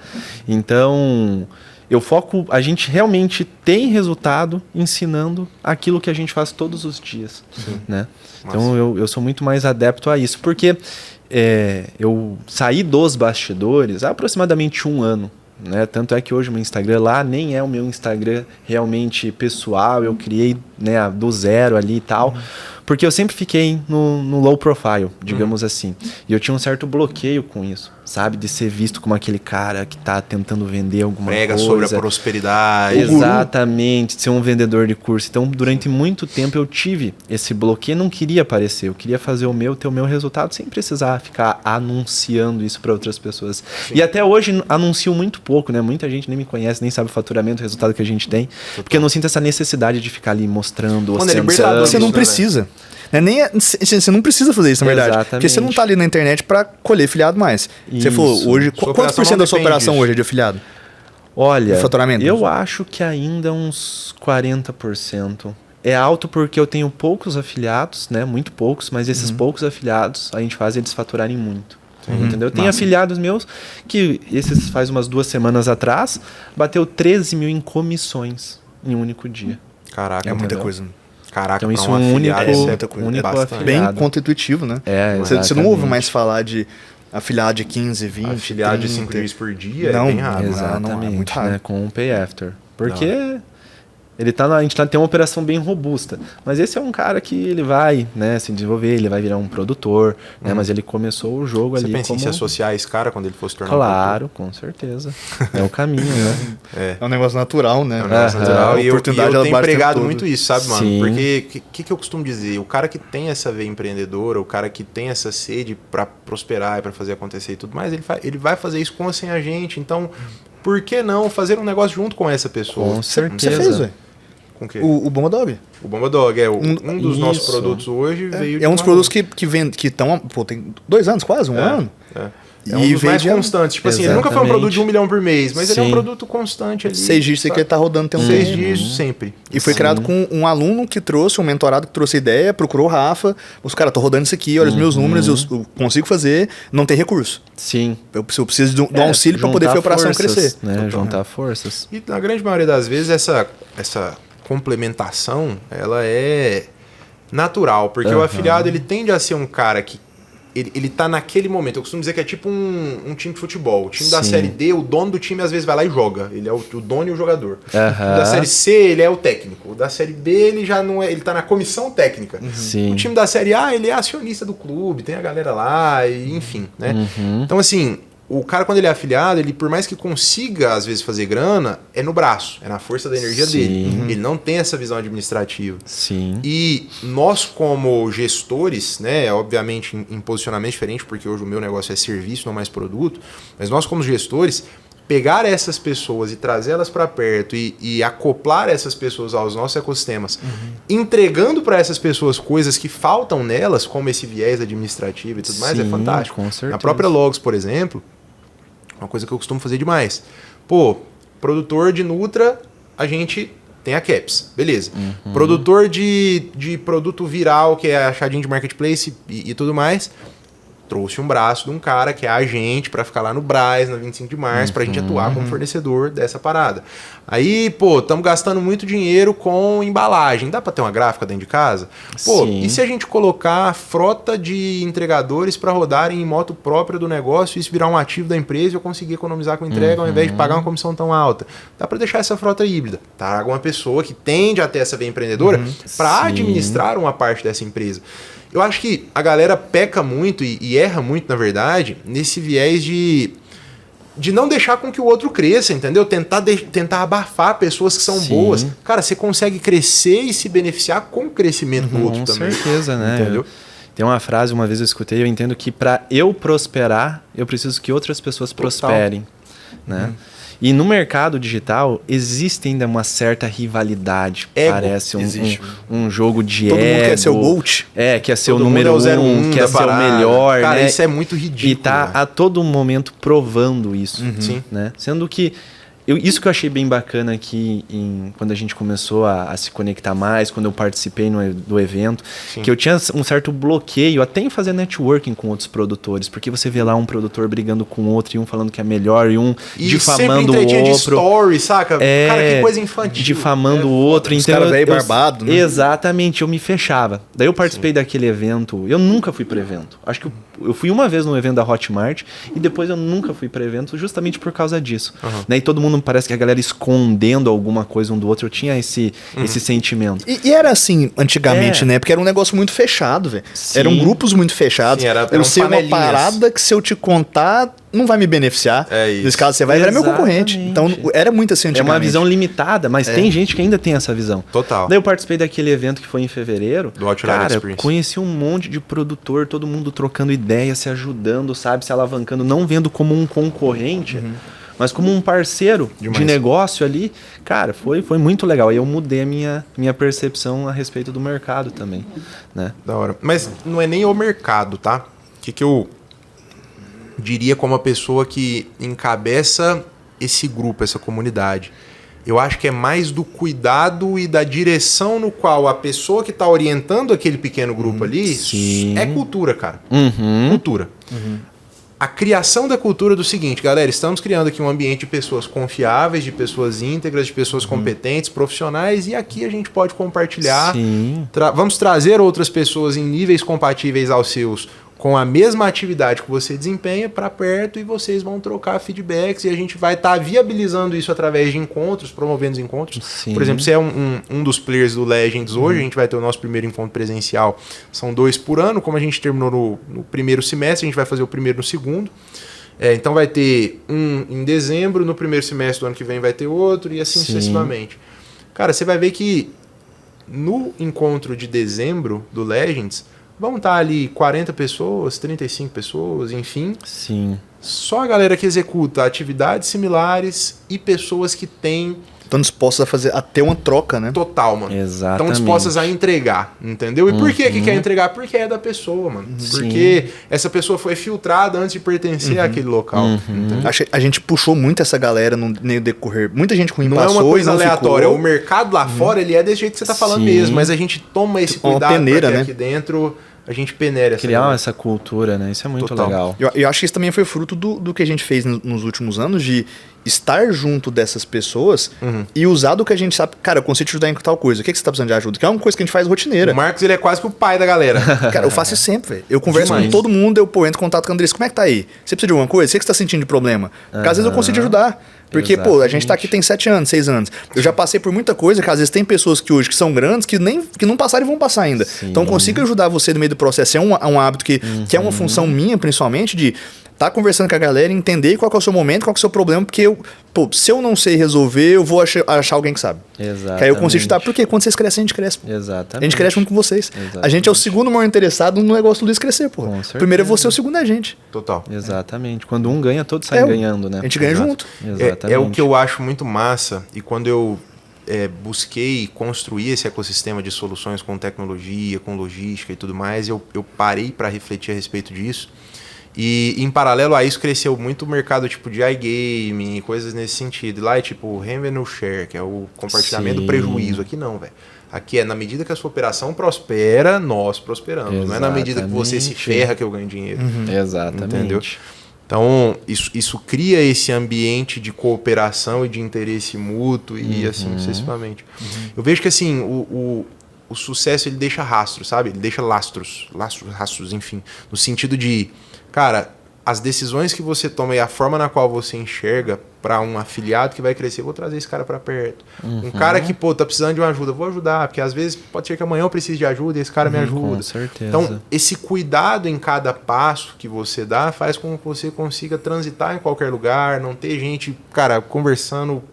Então, eu foco, a gente realmente tem resultado ensinando aquilo que a gente faz todos os dias, né? Então, eu sou muito mais adepto a isso, porque eu saí dos bastidores há aproximadamente 1 ano, né? Tanto é que hoje o meu Instagram lá nem é o meu Instagram realmente pessoal, eu criei, né, do zero ali e tal, porque eu sempre fiquei no low profile, digamos assim, e eu tinha um certo bloqueio com isso, sabe, de ser visto como aquele cara que tá tentando vender alguma Prega coisa. sobre a prosperidade. Exatamente, ser um vendedor de curso. Então, durante muito tempo eu tive esse bloqueio, não queria aparecer, eu queria fazer o meu, ter o meu resultado sem precisar ficar anunciando isso para outras pessoas. E até hoje anuncio muito pouco, né? Muita gente nem me conhece, nem sabe o faturamento, o resultado que a gente tem, porque eu não sinto essa necessidade de ficar ali mostrando, Mano, é libertador. Você não precisa. Você não precisa fazer isso, na verdade. Exatamente. Porque você não tá ali na internet para colher afiliado mais. Você falou, hoje, quantos por cento da sua operação hoje é de afiliado? Olha, de faturamento? Eu acho que ainda uns 40%. É alto porque eu tenho poucos afiliados, né? Muito poucos, mas esses poucos afiliados a gente faz eles faturarem muito. Entendeu? Tem afiliados meus que esses faz umas 2 semanas atrás bateu 13 mil em comissões em um único dia. Caraca, É muita entendeu? coisa. Caraca, Então isso pra um único, afiliado, único bastante. afiliado. Bem contra-intuitivo, né? Você não exatamente. ouve mais falar de afiliado de 15, 20, Afiliado de 30. 5 dias por dia Não, é bem raro. Exatamente, não, é muito raro. né? Com o Pay After. Porque ele a gente tem uma operação bem robusta. Mas esse é um cara que ele vai, né, se desenvolver, ele vai virar um produtor, né? Mas ele começou o jogo Você ali pensa como... em se associar a esse cara quando ele fosse tornar Claro, com certeza. É o caminho, né? É um negócio natural, né? É um negócio natural. A E eu oportunidade, ela tenho bate o tempo pregado todo. muito isso, sabe, mano? Sim. Porque o que eu costumo dizer? O cara que tem essa veia empreendedora, o cara que tem essa sede pra prosperar e pra fazer acontecer e tudo mais, ele vai fazer isso com ou sem a gente. Então, por que não fazer um negócio junto com essa pessoa? Com Você certeza. fez, velho? Com o quê? O Bomba Dog. O Bomba Dog é um dos nossos Isso. produtos hoje veio de É um dos uma- produtos que vende, que estão, tem 2 anos quase, um ano. É um dos mais veio de- constantes. Tipo assim, ele nunca foi um Exatamente. produto de 1 milhão por mês, mas ele é um Sim. produto constante ali. 6 dias que ele tá rodando tem um 6 tempo. dias sempre. E foi criado com um aluno que trouxe, um mentorado que trouxe a ideia, procurou o Rafa. Os caras, tô rodando isso aqui, olha os meus números, eu consigo fazer, não tem recurso. Sim. Eu preciso do auxílio para poder juntar a operação forças, crescer. né? Juntar forças. E na grande maioria das vezes essa complementação, ela é natural, porque o afiliado ele tende a ser um cara que ele tá naquele momento. Eu costumo dizer que é tipo um time de futebol. O time da Sim. Série D, o dono do time às vezes vai lá e joga. Ele é o dono e o jogador. O Aham. da Série C, ele é o técnico. O da Série B, ele já não é, ele tá na comissão técnica. Sim. O time da Série A, ele é acionista do clube, tem a galera lá, e enfim, né? Então, assim, o cara, quando ele é afiliado, ele, por mais que consiga, às vezes, fazer grana, é no braço, é na força da energia Sim. dele. Ele não tem essa visão administrativa. Sim. E nós, como gestores, né, obviamente em posicionamento diferente, porque hoje o meu negócio é serviço, não mais produto, mas nós, como gestores, pegar essas pessoas e trazê-las para perto e acoplar essas pessoas aos nossos ecossistemas, entregando para essas pessoas coisas que faltam nelas, como esse viés administrativo e tudo mais, é Sim, fantástico. com certeza. Na própria Logos, por exemplo, uma coisa que eu costumo fazer demais. Pô, produtor de Nutra, a gente tem a Caps, beleza. Produtor de produto viral, que é achadinho de marketplace e tudo mais, trouxe um braço de um cara que é agente para ficar lá no Brás, na 25 de março, pra gente atuar como fornecedor dessa parada. Aí, pô, estamos gastando muito dinheiro com embalagem. Dá para ter uma gráfica dentro de casa? Pô, Sim. e se a gente colocar frota de entregadores para rodarem em moto própria do negócio e isso virar um ativo da empresa e eu conseguir economizar com entrega ao invés de pagar uma comissão tão alta? Dá para deixar essa frota híbrida. Traga uma pessoa que tende a ter essa veia empreendedora para Sim. administrar uma parte dessa empresa. Eu acho que a galera peca muito e erra muito, na verdade, nesse viés de não deixar com que o outro cresça, entendeu? Tentar abafar pessoas que são Sim. boas. Cara, você consegue crescer e se beneficiar com o crescimento do outro Com também. certeza, né? Entendeu? Tem uma frase, uma vez eu escutei, eu entendo que para eu prosperar, eu preciso que outras pessoas prosperem, né? E no mercado digital existe ainda uma certa rivalidade. Ego, parece existe. um jogo de Todo ego. mundo quer ser o GOAT. Quer ser Todo o número mundo é o 01 quer da ser parada. o melhor, Cara, né? isso é muito ridículo. E tá velho. a todo momento provando isso. Sim. Né? Sendo que isso que eu achei bem bacana aqui quando a gente começou a se conectar mais, quando eu participei do evento, Sim. que eu tinha um certo bloqueio até em fazer networking com outros produtores, porque você vê lá um produtor brigando com outro e um falando que é melhor e um E difamando sempre o entretinha outro. de story, saca? Cara, que coisa infantil. Difamando o outro. Os Então, caras velho barbado, né? Exatamente, eu me fechava. Daí eu participei daquele evento, eu nunca fui para evento. Acho que eu fui uma vez no evento da Hotmart e depois eu nunca fui para evento justamente por causa disso. Né? E todo mundo parece que a galera escondendo alguma coisa um do outro. Eu tinha esse sentimento. E era assim antigamente, né? Porque era um negócio muito fechado, velho. Sim. Eram grupos muito fechados. Sim, eu eram sei uma panelinhas. parada que se eu te contar, não vai me beneficiar. É isso. Nesse caso, você vai virar meu concorrente. Então, era muito assim É antigamente. uma visão limitada, mas tem gente que ainda tem essa visão. Total. Daí eu participei daquele evento que foi em fevereiro. Do Outlier Cara, Experience. conheci um monte de produtor, todo mundo trocando ideia, se ajudando, sabe? Se alavancando, não vendo como um concorrente, mas como um parceiro Demais. de negócio ali. Cara, foi muito legal. E eu mudei a minha percepção a respeito do mercado também, né? Da hora. Mas não é nem o mercado, tá? O que eu diria como a pessoa que encabeça esse grupo, essa comunidade? Eu acho que é mais do cuidado e da direção no qual a pessoa que está orientando aquele pequeno grupo ali sim. é cultura, cara. Uhum. Cultura. A criação da cultura do seguinte, galera, estamos criando aqui um ambiente de pessoas confiáveis, de pessoas íntegras, de pessoas competentes, profissionais, e aqui a gente pode compartilhar. Sim. Vamos trazer outras pessoas em níveis compatíveis aos seus, com a mesma atividade que você desempenha para perto, e vocês vão trocar feedbacks e a gente vai estar viabilizando isso através de encontros, promovendo os encontros. Sim. Por exemplo, você é um dos players do Legends hoje, a gente vai ter o nosso primeiro encontro presencial, são 2 por ano, como a gente terminou no primeiro semestre, a gente vai fazer o primeiro no segundo. Então vai ter um em dezembro, no primeiro semestre do ano que vem vai ter outro, e assim Sim. sucessivamente. Cara, você vai ver que no encontro de dezembro do Legends, vão estar ali 40 pessoas, 35 pessoas, enfim. Sim. Só a galera que executa atividades similares e pessoas que têm Estão dispostos a ter uma troca, né? total, mano. Exatamente. Estão dispostas a entregar, entendeu? E por que quer entregar? Porque é da pessoa, mano. Porque essa pessoa foi filtrada antes de pertencer àquele local. entendeu? A gente puxou muito essa galera no decorrer. Muita gente ruim Não passou é uma coisa e não aleatória. ficou. O mercado lá fora, ele é desse jeito que você tá falando Sim. mesmo. Mas a gente toma esse Uma cuidado peneira, pra que né? aqui dentro a gente peneira essa Criar galera. essa cultura, né? Isso é muito Total. legal. Eu acho que isso também foi fruto do que a gente fez nos últimos anos, de estar junto dessas pessoas e usar do que a gente sabe. Cara, eu consigo te ajudar em tal coisa. O que você tá precisando de ajuda? Que é uma coisa que a gente faz rotineira. O Marcos, ele é quase que o pai da galera. Cara, eu faço isso sempre, velho. Eu converso Demais. com todo mundo, eu entro em contato com o Andrés. Como é que tá aí? Você precisa de alguma coisa? O que você tá sentindo de problema? Porque às vezes eu consigo te ajudar. Porque, pô, a gente tá aqui tem 7 anos, 6 anos. Eu já passei por muita coisa, que às vezes tem pessoas que hoje que são grandes que não passaram e vão passar ainda. Sim. Então eu consigo ajudar você no meio do processo. É um hábito que é uma função minha, principalmente, de tá conversando com a galera, entender qual que é o seu momento, qual que é o seu problema, porque se eu não sei resolver, eu vou achar alguém que sabe. Exatamente. Que aí eu consigo ajudar, porque quando vocês crescem, a gente cresce. Pô. Exatamente. A gente cresce junto com vocês. Exatamente. A gente é o segundo maior interessado no negócio do Luiz crescer, pô. Com certeza. Primeiro é você, o segundo é a gente. Total. Exatamente. Quando um ganha, todos saem ganhando, né? A gente ganha Exato. junto. Exatamente. É o que eu acho muito massa, e quando eu busquei construir esse ecossistema de soluções com tecnologia, com logística e tudo mais, eu parei para refletir a respeito disso. E em paralelo a isso cresceu muito o mercado tipo de iGaming e coisas nesse sentido. E lá é tipo revenue share, que é o compartilhamento do prejuízo. Aqui não, velho. Aqui é na medida que a sua operação prospera, nós prosperamos. Não é na medida que você se ferra que eu ganho dinheiro. Exatamente. Entendeu? Então, isso cria esse ambiente de cooperação e de interesse mútuo e assim sucessivamente. Eu vejo que assim, o sucesso ele deixa rastros, sabe? Ele deixa rastros, enfim. No sentido de, cara, as decisões que você toma e a forma na qual você enxerga para um afiliado que vai crescer, eu vou trazer esse cara para perto. Um cara que, pô, tá precisando de uma ajuda, eu vou ajudar, porque às vezes pode ser que amanhã eu precise de ajuda e esse cara me ajuda. Com certeza. Então, esse cuidado em cada passo que você dá faz com que você consiga transitar em qualquer lugar, não ter gente, cara, conversando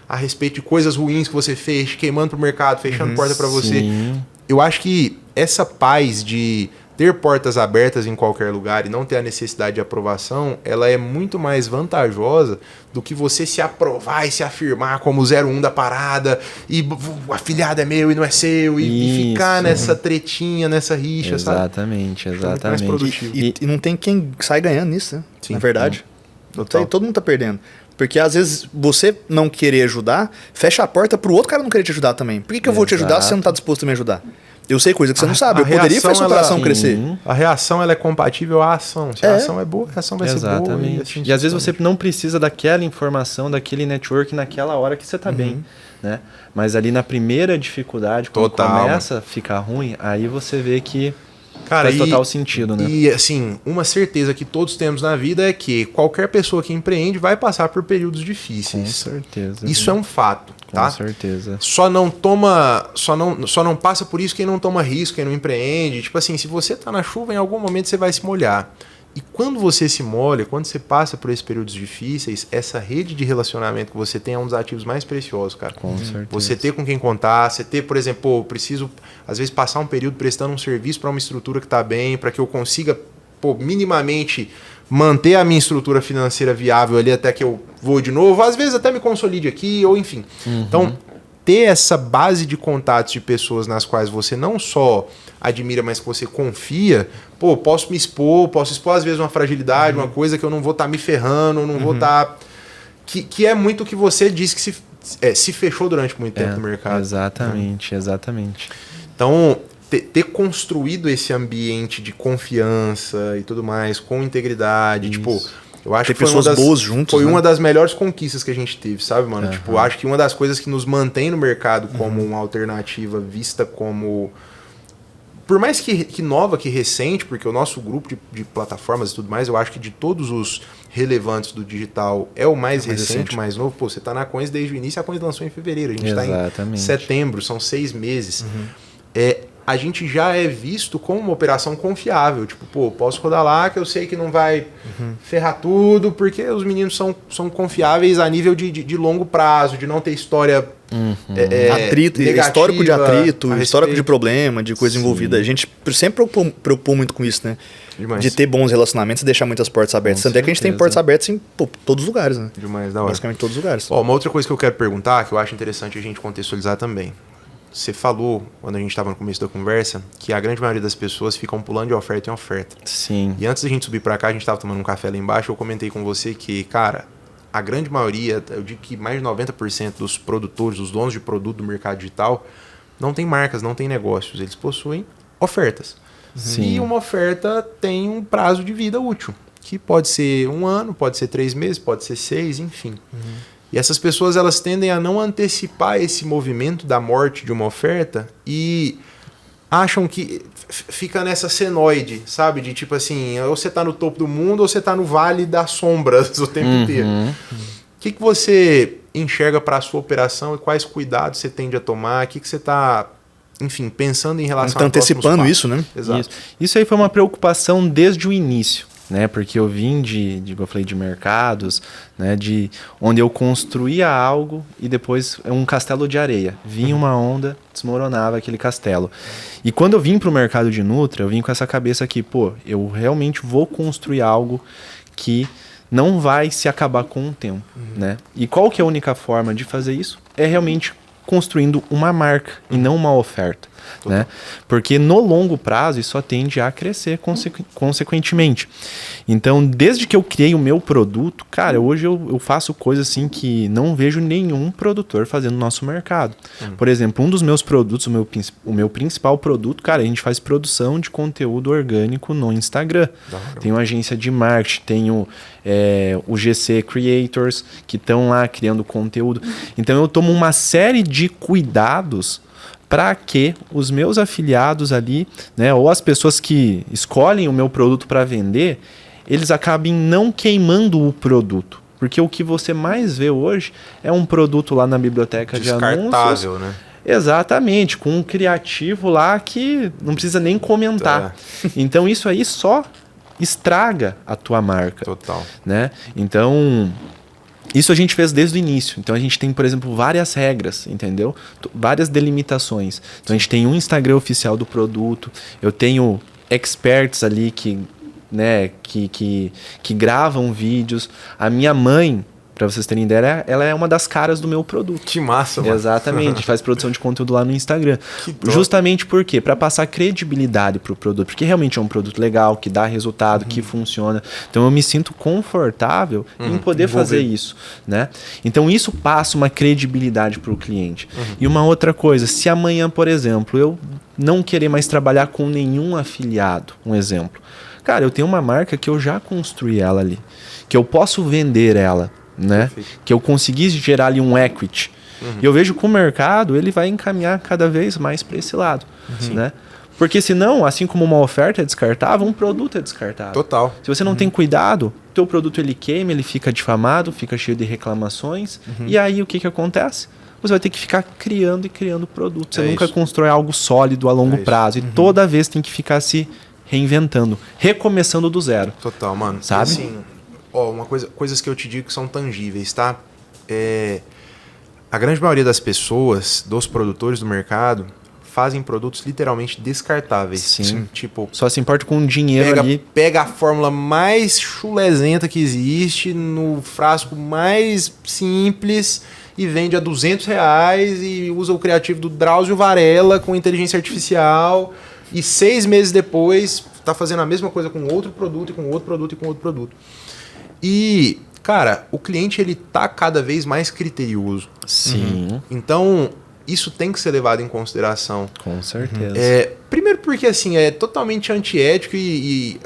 a respeito de coisas ruins que você fez, queimando pro mercado, fechando porta para você. Sim. Eu acho que essa paz de ter portas abertas em qualquer lugar e não ter a necessidade de aprovação, ela é muito mais vantajosa do que você se aprovar e se afirmar como 01 da parada, e o afiliado é meu e não é seu, e ficar nessa tretinha, nessa rixa, exatamente, sabe? Exatamente. Mais produtivo. E não tem quem sai ganhando nisso, né? Sim. Na verdade. Total. Todo mundo tá perdendo. Porque às vezes você não querer ajudar, fecha a porta pro outro cara não querer te ajudar também. Por que eu vou te ajudar se você não tá disposto a me ajudar? Eu sei coisa que você não sabe. Eu poderia fazer sua operação crescer. A reação ela é compatível à ação. Se a ação é boa, a reação vai ser boa. Exatamente. E às vezes você não precisa daquela informação, daquele network naquela hora que você tá bem, né? Mas ali na primeira dificuldade, quando começa a ficar ruim, aí você vê que faz total sentido, né? E assim, uma certeza que todos temos na vida é que qualquer pessoa que empreende vai passar por períodos difíceis. Com certeza. Isso é um fato, tá? Com certeza. Só não passa por isso quem não toma risco, quem não empreende. Tipo assim, se você tá na chuva, em algum momento você vai se molhar. E quando você se molha, quando você passa por esses períodos difíceis, essa rede de relacionamento que você tem é um dos ativos mais preciosos, cara. Com certeza. Você ter com quem contar, você ter, por exemplo, pô, eu preciso, às vezes, passar um período prestando um serviço para uma estrutura que está bem, para que eu consiga, pô, minimamente manter a minha estrutura financeira viável ali até que eu vou de novo, às vezes até me consolide aqui, ou enfim. Então, ter essa base de contatos de pessoas nas quais você não só admira, mas que você confia, pô, posso expor às vezes uma fragilidade, uma coisa que eu não vou estar me ferrando, não vou estar... Que é muito o que você disse que se fechou durante muito tempo no mercado. Exatamente, exatamente. Então, ter construído esse ambiente de confiança e tudo mais, com integridade, Isso. tipo... Eu acho Ter que pessoas boas juntos, foi né? uma das melhores conquistas que a gente teve, sabe, mano? Tipo, acho que uma das coisas que nos mantém no mercado como uma alternativa vista como... Por mais que nova, que recente, porque o nosso grupo de plataformas e tudo mais, eu acho que de todos os relevantes do digital é o mais recente, mais novo. Pô, você tá na Coins desde o início, a Coins lançou em fevereiro. A gente tá em setembro, são 6 meses. A gente já é visto como uma operação confiável. Tipo, pô, posso rodar lá que eu sei que não vai ferrar tudo, porque os meninos são confiáveis a nível de longo prazo, de não ter história atrito, histórico de atrito, histórico de problema, de coisa envolvida. A gente sempre preocupou muito com isso, né? Demais. De ter bons relacionamentos e deixar muitas portas abertas. Tanto é que a gente tem portas abertas em todos os lugares, né? Demais, da hora. Basicamente todos os lugares. Ó, uma outra coisa que eu quero perguntar, que eu acho interessante a gente contextualizar também. Você falou, quando a gente estava no começo da conversa, que a grande maioria das pessoas ficam pulando de oferta em oferta. Sim. E antes da gente subir para cá, a gente estava tomando um café lá embaixo, eu comentei com você que, cara, a grande maioria, eu digo que mais de 90% dos produtores, os donos de produto do mercado digital, não tem marcas, não tem negócios, eles possuem ofertas. Sim. E uma oferta tem um prazo de vida útil, que pode ser 1 ano, pode ser 3 meses, pode ser 6, enfim. E essas pessoas, elas tendem a não antecipar esse movimento da morte de uma oferta e acham que fica nessa senoide, sabe? De tipo assim, ou você tá no topo do mundo ou você tá no vale das sombras o tempo inteiro. O que você enxerga para a sua operação e quais cuidados você tende a tomar? O que você tá, enfim, pensando em relação a antecipando isso, né? Exato. Isso aí foi uma preocupação desde o início. Né, porque eu vim eu falei, de mercados, né, de onde eu construía algo e depois um castelo de areia. Vinha uma onda, desmoronava aquele castelo. E quando eu vim para o mercado de Nutra, eu vim com essa cabeça aqui, pô, eu realmente vou construir algo que não vai se acabar com o tempo. Né? E qual que é a única forma de fazer isso? É realmente construindo uma marca e não uma oferta. Né? Porque no longo prazo isso só tende a crescer consequentemente. Então, desde que eu criei o meu produto, cara, hoje eu faço coisas assim que não vejo nenhum produtor fazendo no nosso mercado. Por exemplo, um dos meus produtos, o meu principal produto, cara, a gente faz produção de conteúdo orgânico no Instagram. Tem uma agência de marketing, tenho o GC Creators, que estão lá criando conteúdo. Então eu tomo uma série de cuidados para que os meus afiliados ali, né, ou as pessoas que escolhem o meu produto para vender, eles acabem não queimando o produto. Porque o que você mais vê hoje é um produto lá na biblioteca de anúncios. Descartável, né? Exatamente, com um criativo lá que não precisa nem comentar. Então isso aí só estraga a tua marca. Total. Né? Então... Isso a gente fez desde o início. Então a gente tem, por exemplo, várias regras, entendeu? Várias delimitações. Então a gente tem um Instagram oficial do produto, eu tenho experts ali que gravam vídeos. A minha mãe, para vocês terem ideia, ela é uma das caras do meu produto. Que massa, mano. Exatamente, faz produção de conteúdo lá no Instagram. Que top. Justamente por quê? Para passar credibilidade pro produto, porque realmente é um produto legal, que dá resultado, que funciona. Então eu me sinto confortável em poder fazer isso, né? Então isso passa uma credibilidade pro cliente. E uma outra coisa, se amanhã, por exemplo, eu não querer mais trabalhar com nenhum afiliado, um exemplo. Cara, eu tenho uma marca que eu já construí ela ali, que eu posso vender ela, né? Que eu consegui gerar ali um equity. E eu vejo que o mercado ele vai encaminhar cada vez mais para esse lado, né? Porque senão, assim como uma oferta é descartável, um produto é descartável. Total. Se você não tem cuidado, teu produto ele queima, ele fica difamado, fica cheio de reclamações. E aí o que acontece? Você vai ter que ficar criando e criando produto. Você nunca constrói algo sólido a longo prazo. E toda vez tem que ficar se reinventando, recomeçando do zero. Total, mano. Sabe? E assim, coisas que eu te digo que são tangíveis, tá? A grande maioria das pessoas, dos produtores do mercado, fazem produtos literalmente descartáveis. Sim. Tipo, Só se importa com o dinheiro ali. pega a fórmula mais chulesenta que existe, no frasco mais simples, e vende a R$200 e usa o criativo do Drauzio Varela com inteligência artificial. E 6 meses depois, tá fazendo a mesma coisa com outro produto, e com outro produto, e com outro produto. E, cara, o cliente, ele tá cada vez mais criterioso. Sim. Então, isso tem que ser levado em consideração. Com certeza. Primeiro porque, assim, é totalmente antiético e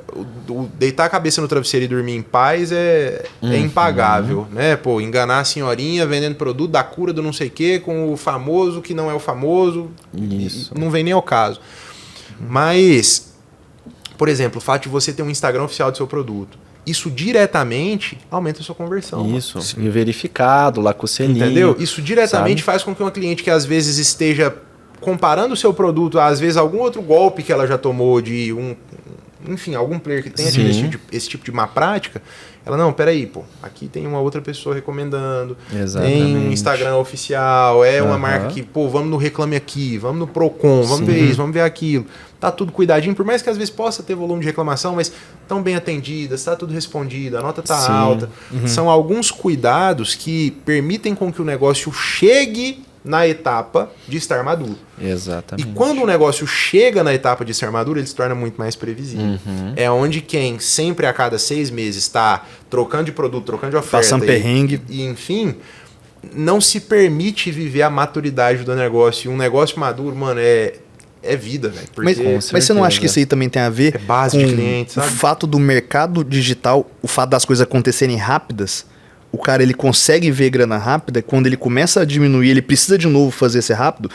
deitar a cabeça no travesseiro e dormir em paz é impagável, né? Pô, enganar a senhorinha vendendo produto da cura do não sei o quê com o famoso que não é o famoso. Isso. Não vem nem ao caso. Mas, por exemplo, o fato de você ter um Instagram oficial do seu produto, isso diretamente aumenta a sua conversão. Isso, e verificado, lá com o selinho. Entendeu? Isso diretamente sabe? faz com que uma cliente que às vezes esteja comparando o seu produto a, às vezes, algum outro golpe que ela já tomou de enfim, algum player que tenha tido esse tipo de má prática, ela, não, peraí, pô, aqui tem uma outra pessoa recomendando, Exatamente. tem um Instagram oficial, uma marca que, pô, vamos no Reclame Aqui, vamos no Procon, vamos ver isso, vamos ver aquilo. Tá tudo cuidadinho, por mais que às vezes possa ter volume de reclamação, mas tão bem atendidas, tá tudo respondido, a nota tá alta. São alguns cuidados que permitem com que o negócio chegue na etapa de estar maduro. Exatamente. E quando o negócio chega na etapa de estar maduro, ele se torna muito mais previsível. É onde quem sempre a cada 6 meses está trocando de produto, trocando de oferta, passando perrengue, e enfim, não se permite viver a maturidade do negócio. E um negócio maduro, mano, é vida, velho. Mas você não acha que isso aí também tem a ver base com de cliente, sabe? o fato do mercado digital, o fato das coisas acontecerem rápidas? O cara, ele consegue ver grana rápida, quando ele começa a diminuir, ele precisa de novo fazer ser rápido,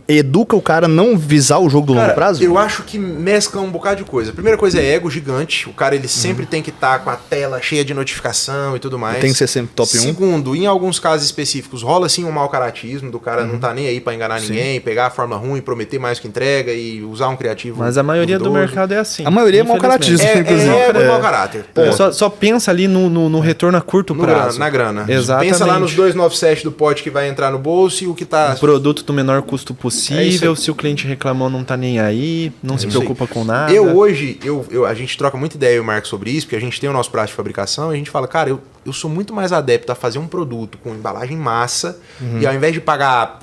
educa o cara a não visar o jogo do longo prazo? Eu acho que mescla um bocado de coisa. A primeira coisa é ego gigante. O cara, ele sempre tem que estar com a tela cheia de notificação e tudo mais. Tem que ser sempre top 1. Segundo, em alguns casos específicos, rola sim um mau caratismo do cara não tá nem aí pra enganar ninguém, pegar a fórmula ruim, prometer mais que entrega e usar um criativo. Mas a maioria do duvidoso. mercado é assim. A maioria é mau caratismo, inclusive. É mau caráter. Pô, Só pensa ali no retorno a curto prazo. Na grana. Exatamente. Pensa lá nos 297 do pote que vai entrar no bolso e o que tá... O produto do menor custo possível. É se o cliente reclamou, não tá nem aí, não se preocupa com nada. A gente troca muita ideia, eu e o Marco, sobre isso, porque a gente tem o nosso prazo de fabricação e a gente fala, cara, eu sou muito mais adepto a fazer um produto com embalagem massa e ao invés de pagar,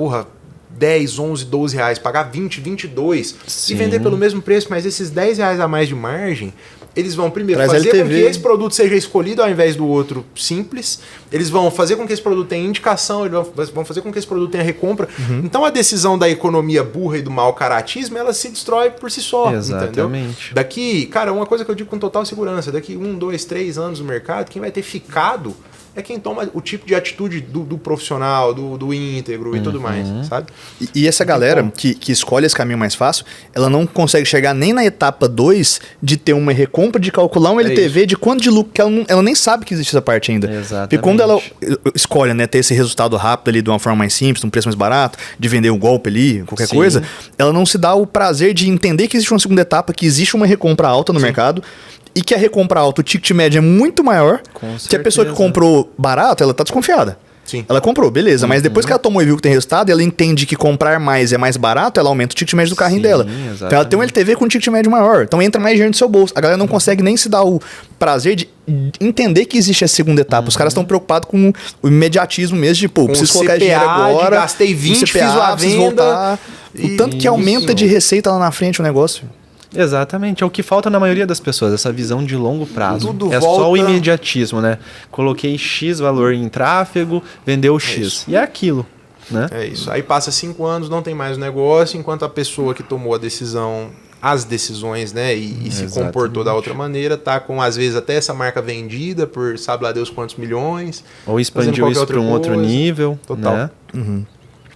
10, 11, 12 reais, pagar 20, 22 e vender pelo mesmo preço, mas esses 10 reais a mais de margem, eles vão primeiro fazer com que esse produto seja escolhido ao invés do outro simples, eles vão fazer com que esse produto tenha indicação, eles vão fazer com que esse produto tenha recompra. Então a decisão da economia burra e do mau caratismo, ela se destrói por si só. Exatamente. Entendeu? Daqui, cara, uma coisa que eu digo com total segurança, daqui 1, 2, 3 anos no mercado, quem vai ter ficado é quem toma o tipo de atitude do profissional, do íntegro e tudo mais, sabe? E essa galera que escolhe esse caminho mais fácil, ela não consegue chegar nem na etapa 2 de ter uma recompra, de calcular um LTV, de quanto de lucro, que ela nem sabe que existe essa parte ainda. Exatamente. Porque quando ela escolhe, né, ter esse resultado rápido ali de uma forma mais simples, de um preço mais barato, de vender um golpe ali, qualquer coisa, ela não se dá o prazer de entender que existe uma segunda etapa, que existe uma recompra alta no mercado, e que a recompra alta, o ticket médio é muito maior, que a pessoa que comprou barato, ela tá desconfiada. Sim. Ela comprou, beleza. Mas depois que ela tomou e viu que tem resultado, ela entende que comprar mais é mais barato, ela aumenta o ticket médio do carrinho Sim, dela. exatamente. Então ela tem um LTV com um ticket médio maior. Então entra mais dinheiro no seu bolso. A galera não consegue nem se dar o prazer de entender que existe essa segunda etapa. Os caras estão preocupados com o imediatismo mesmo de, pô, preciso colocar CPA, dinheiro agora. gastei 20, CPA, fiz uma preciso venda. voltar. O tanto que aumenta de receita lá na frente o negócio. Exatamente, é o que falta na maioria das pessoas, essa visão de longo prazo. Tudo é volta... só o imediatismo, né? Coloquei X valor em tráfego, vendeu X. Isso. E é aquilo, né? É isso. Aí passa 5 anos, não tem mais o negócio, enquanto a pessoa que tomou a decisão, as decisões, né, e se comportou da outra maneira, tá com, às vezes, até essa marca vendida por sabe lá Deus quantos milhões. Ou expandiu isso para um outro nível. Total. Né?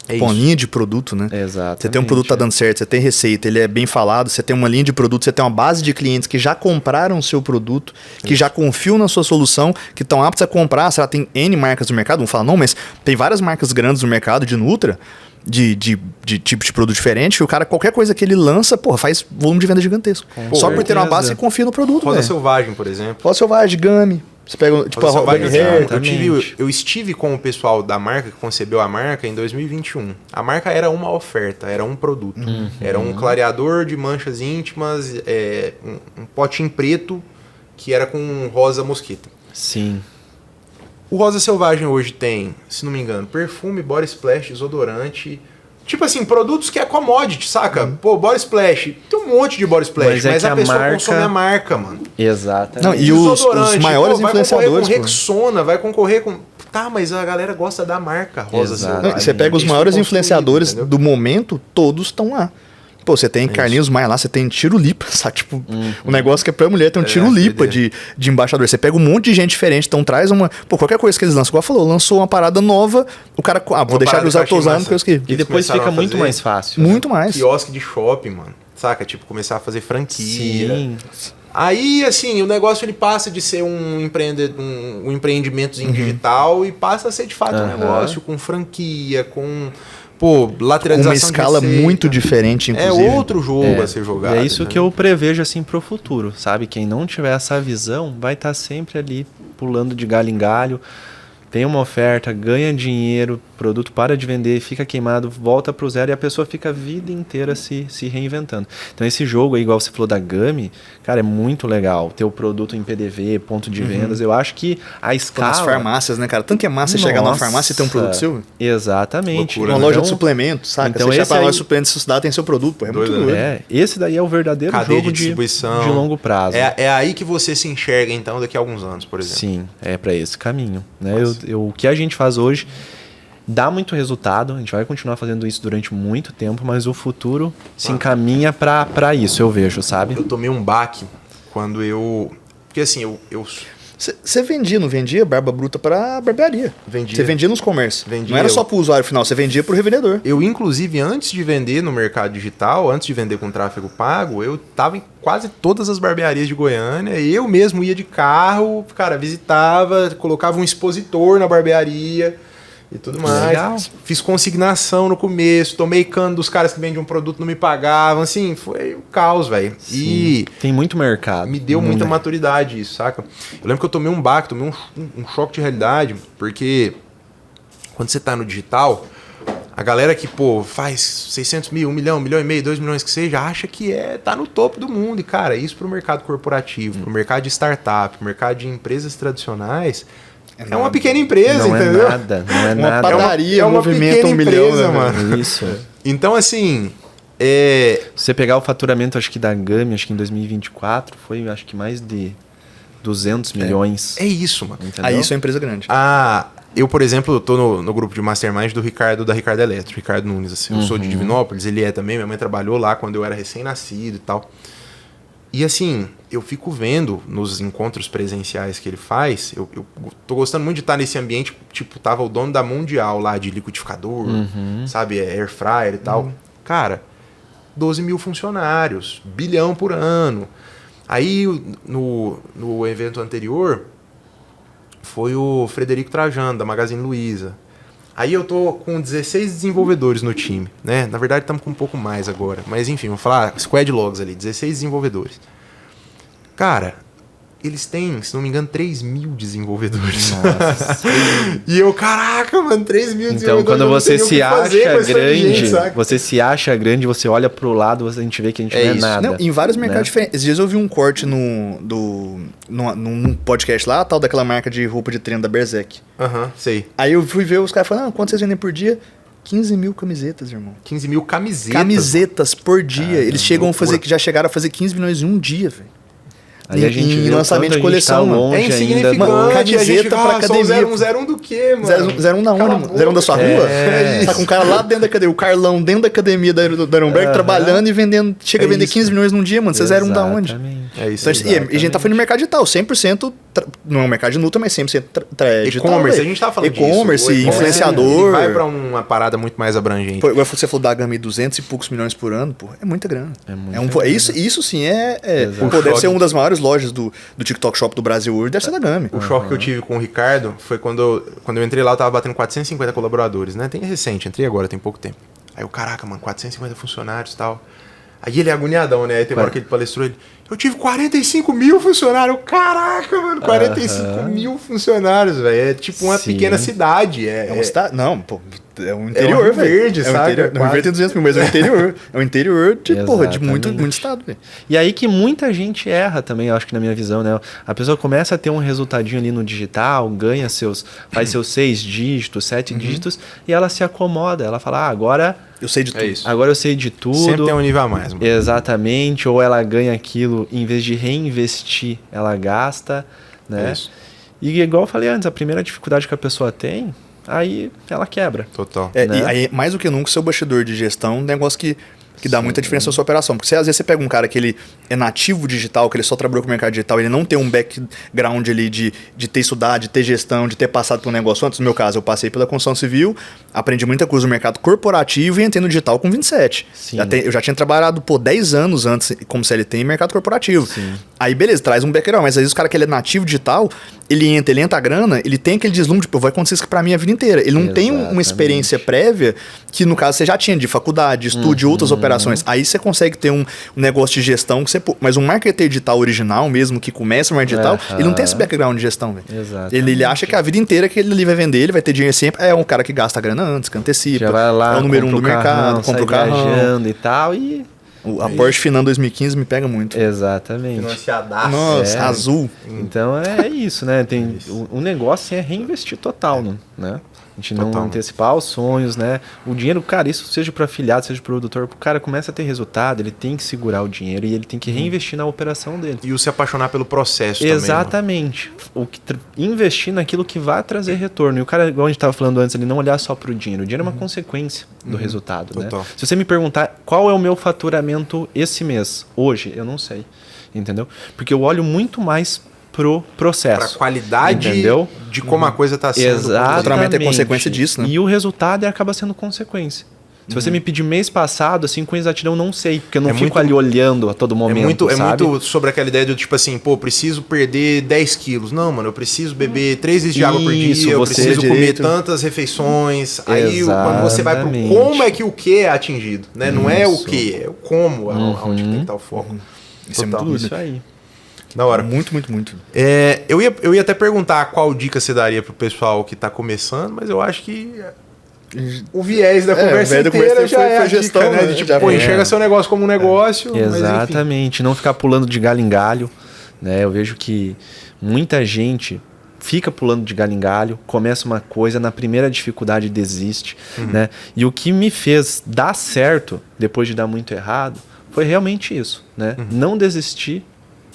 É Pô, isso. linha de produto, né? Exatamente. Você tem um produto que tá dando certo, você tem receita, ele é bem falado, você tem uma linha de produto, você tem uma base de clientes que já compraram o seu produto, que já confiam na sua solução, que estão aptos a comprar. Sei lá, tem N marcas no mercado, não fala não, mas tem várias marcas grandes no mercado de Nutra, de tipo de produto diferente, que o cara, qualquer coisa que ele lança, porra, faz volume de venda gigantesco. Só por ter uma base, você confia no produto, Rosa velho. Selvagem, por exemplo. Rosa Selvagem, Gummy. Você pega, tipo, Rosa a Selvagem, Rosa Hair. Exatamente. eu estive com o pessoal da marca, que concebeu a marca, em 2021. A marca era uma oferta, era um produto. Era um clareador de manchas íntimas, um potinho preto, que era com rosa mosquita. Sim. O Rosa Selvagem hoje tem, se não me engano, perfume, body splash, desodorante. Tipo assim, produtos que é commodity, saca? Pô, body splash. Tem um monte de body splash, Mas é mas que a a pessoa marca- consome a marca, mano. Exatamente. Não, e os Desodorante, maiores vai influenciadores, concorrer pô. com Rexona, vai concorrer com... Tá, mas a galera gosta da marca Rosa Exato. Selvagem. Não, você pega os Isso maiores foi influenciadores construído, do momento, todos estão lá. Pô, você tem Carlinhos Maia lá, você tem Tiro Lipa, sabe? Tipo, um negócio que é pra mulher, tem um Tiro Lipa de embaixador. Você pega um monte de gente diferente, então traz uma... Pô, qualquer coisa que eles lançam, igual falou, lançou uma parada nova, o cara... Ah, vou deixar de usar, tô usando, coisa que... E depois começaram fica a muito fazer mais fácil. né? Muito mais. Quiosque de shopping, mano. Saca? Tipo, começar a fazer franquia. Sim. Aí, assim, o negócio ele passa de ser um empreendimentozinho digital e passa a ser de fato um negócio com franquia, com, pô, lateralização Uma escala de receita. muito diferente, É inclusive. outro jogo a ser jogado. E é isso né? que eu prevejo assim pro futuro, sabe? Quem não tiver essa visão vai estar sempre ali pulando de galho em galho. Tem uma oferta, ganha dinheiro, produto para de vender, fica queimado, volta pro zero e a pessoa fica a vida inteira se reinventando. Então esse jogo aí, igual você falou da Gummy, cara, é muito legal. Ter o produto em PDV, ponto de vendas, eu acho que a Pô, escala... nas farmácias, né, cara? Tanto que é massa você chegar numa farmácia e ter um produto seu. Exatamente. Loucura, Uma né? loja de Então, suplementos, saca? então você já esse pra loja aí- de suplementos de cidade tem seu produto, pô. É muito Doido, doido. esse daí é o verdadeiro Cadeia jogo de distribuição. de longo prazo. É aí que você se enxerga, então, daqui a alguns anos, por exemplo. Sim, é para esse caminho. Né? O que a gente faz hoje dá muito resultado, a gente vai continuar fazendo isso durante muito tempo, mas o futuro se encaminha para isso, eu vejo, sabe? Eu tomei um baque quando eu... Porque assim, eu Você vendia, não vendia barba bruta pra barbearia? Vendia. Você vendia nos comércios. Vendia. Não era só pro usuário final, você vendia pro revendedor. Eu, inclusive, antes de vender no mercado digital, antes de vender com tráfego pago, eu tava em quase todas as barbearias de Goiânia. E eu mesmo ia de carro, cara, visitava, colocava um expositor na barbearia e tudo mais. Legal. Fiz consignação no começo, tomei cano dos caras que vendem um produto não me pagavam. Assim, foi um caos, velho. E Tem muito mercado. me deu muita maturidade isso, saca? Eu lembro que eu tomei um baque, tomei um choque de realidade, porque quando você tá no digital, a galera que, pô, faz 600 mil, 1 milhão, 1 milhão e meio, 2 milhões que seja, acha que tá no topo do mundo. E, cara, isso pro mercado corporativo, pro mercado de startup, pro mercado de empresas tradicionais, é uma pequena empresa, Não entendeu? é nada, não é Uma nada. padaria é uma movimenta pequena 1 milhão, empresa, né, mano. velho? Isso. Então, assim, Se você pegar o faturamento, acho que da Gummy, acho que em 2024, foi acho que mais de 200 milhões. é isso, mano. Entendeu? Aí isso é uma empresa grande. Eu, por exemplo, tô no grupo de mastermind do Ricardo, da Ricardo Eletro, Ricardo Nunes. Assim, eu sou de Divinópolis, ele é também, minha mãe trabalhou lá quando eu era recém-nascido e tal. E assim, eu fico vendo nos encontros presenciais que ele faz, eu tô gostando muito de estar nesse ambiente, tipo, tava o dono da Mundial lá de liquidificador, sabe, air fryer e tal. Cara, 12 mil funcionários, bilhão por ano. Aí, no evento anterior, foi o Frederico Trajano, da Magazine Luiza. Aí eu tô com 16 desenvolvedores no time, né? Na verdade, estamos com um pouco mais agora. Mas enfim, vamos falar Squad Logs ali, 16 desenvolvedores. Cara, eles têm, se não me engano, 3.000 desenvolvedores. Nossa. E eu, caraca, mano, 3.000 desenvolvedores. Então, quando você se acha grande, gente, você se acha grande, você olha pro lado, a gente vê que a gente não é nada. Não, em vários mercados diferentes. Esses dias eu vi um corte num podcast lá, tal daquela marca de roupa de treino da Berserk. Aham, sei. Aí eu fui ver os caras falando, quanto vocês vendem por dia? 15 mil camisetas, irmão. 15 mil camisetas. Camisetas por dia. Caramba, Eles chegam a loucura. fazer, que já chegaram a fazer 15 milhões em um dia, velho. Aí a gente em vê o lançamento quanto de coleção, a gente tá mano. longe É insignificante. ainda. Mano, A gente camiseta fica, pra academia. 01 do quê, mano? 01 da Cala a onde? boca. 01 da sua rua? É. Tá com o cara lá dentro da academia, o Carlão dentro da academia da Ironberg, trabalhando e vendendo. Chega a vender 15 milhões num dia, mano. Você 01 da onde? Exatamente. É isso Então, aí. e a gente tá falando de mercado digital, 100%, não é um mercado de luta, mas 100% digital. E-commerce, velho. a gente tava falando E-commerce, disso. O influenciador. Ele vai pra uma parada muito mais abrangente. Pô, você falou da gama de 200 e poucos milhões por ano, pô, é muita grana. É muita grana. Isso sim é Exato. pô, deve Choque. ser uma das maiores lojas do TikTok Shop do Brasil hoje, deve ser da Gami. O choque que eu tive com o Ricardo foi quando eu entrei lá, eu tava batendo 450 colaboradores, né? Tem recente, entrei agora, tem pouco tempo. Aí eu, caraca, mano, 450 funcionários e tal. Aí ele é agoniadão, né? Aí teve uma hora que ele palestrou, eu tive 45 mil funcionários. Caraca, mano, 45 mil funcionários, velho. É tipo uma Sim. pequena cidade. É uma cidade. Não, pô, é um interior, Rio velho. Verde, é um sabe? interior. Não, Rio Verde tem 200 mil, mas é um interior. É um interior de, porra, de muito Exatamente. estado, velho. E aí que muita gente erra também, eu acho que na minha visão, né? A pessoa começa a ter um resultadinho ali no digital, faz seus 6 dígitos, 7 dígitos, e ela se acomoda. Ela fala, agora Eu sei de tudo. É isso. agora eu sei de tudo. Sempre tem um nível a mais, mano. Exatamente, ou ela ganha aquilo, em vez de reinvestir, ela gasta, né? É isso. E igual eu falei antes, a primeira dificuldade que a pessoa tem, aí ela quebra. Total. É, né? E aí, mais do que nunca, o seu bastidor de gestão é um negócio que dá muita diferença na sua operação. Porque às vezes você pega um cara que ele é nativo digital, que ele só trabalhou com o mercado digital, ele não tem um background ali de ter estudado, de ter gestão, de ter passado por um negócio antes. No meu caso, eu passei pela construção civil, aprendi muita coisa no mercado corporativo e entrei no digital com 27. Sim. Eu já tinha trabalhado, 10 anos antes como CLT em mercado corporativo. Sim. Aí, beleza, traz um background, mas às vezes o cara que ele é nativo digital, ele entra a grana, ele tem aquele deslumbre, tipo, vai acontecer isso pra mim a vida inteira. Ele não tem uma Exatamente. experiência prévia que, no caso, você já tinha de faculdade, estudo de outras operações. Aí você consegue ter um negócio de gestão, que você, mas um marketer digital original mesmo, que começa no marketing digital, ele não tem esse background de gestão, velho. Exatamente. Ele acha que a vida inteira que ele ali vai vender, ele vai ter dinheiro sempre. É um cara que gasta a grana antes, que antecipa. Já vai lá, é o número 1 do mercado, compra o carrão. viajando e tal, e... A Porsche Finan 2015 me pega muito. Exatamente. Financiadaço. Nossa, É. azul. Então é isso, né? Tem, o negócio é reinvestir total, né? A gente não Total. antecipar os sonhos, né? O dinheiro, cara, isso seja para afiliado, seja para produtor, o cara começa a ter resultado, ele tem que segurar o dinheiro e ele tem que reinvestir na operação dele. E o se apaixonar pelo processo também. Exatamente. Investir naquilo que vai trazer retorno. E o cara, igual a gente estava falando antes, ele não olhar só para o dinheiro. O dinheiro é uma consequência do resultado, né? Total. Se você me perguntar qual é o meu faturamento esse mês, hoje, eu não sei. Entendeu? Porque eu olho muito mais pro processo. Pra qualidade Entendeu? de como a coisa tá sendo. Exatamente. Faturamento é consequência disso, né? E o resultado acaba sendo consequência. Se você me pedir mês passado, assim, com exatidão, eu não sei, porque eu não É fico muito- ali olhando a todo momento, É sabe? muito sobre aquela ideia do tipo assim, pô, preciso perder 10 quilos. Não, mano, eu preciso beber 3 litros de água por Isso, dia, eu você preciso comer direito. tantas refeições. Aí, quando você vai pro Exatamente. como é que o que é atingido, né? Não é o Isso. que, é o como, onde tem que estar o foco. Isso é Total. muito Isso aí. Da hora. Muito, muito, muito. Eu ia até perguntar qual dica você daria pro pessoal que tá começando, mas eu acho que o viés da conversa viés da inteira conversa já foi é a gestão, dica, né? né? De tipo, Já pô, foi. enxerga seu negócio como um negócio. mas, enfim. Exatamente. Não ficar pulando de galho em galho, né? Eu vejo que muita gente fica pulando de galho em galho, começa uma coisa, na primeira dificuldade desiste, né? E o que me fez dar certo, depois de dar muito errado, foi realmente isso, né? Não desistir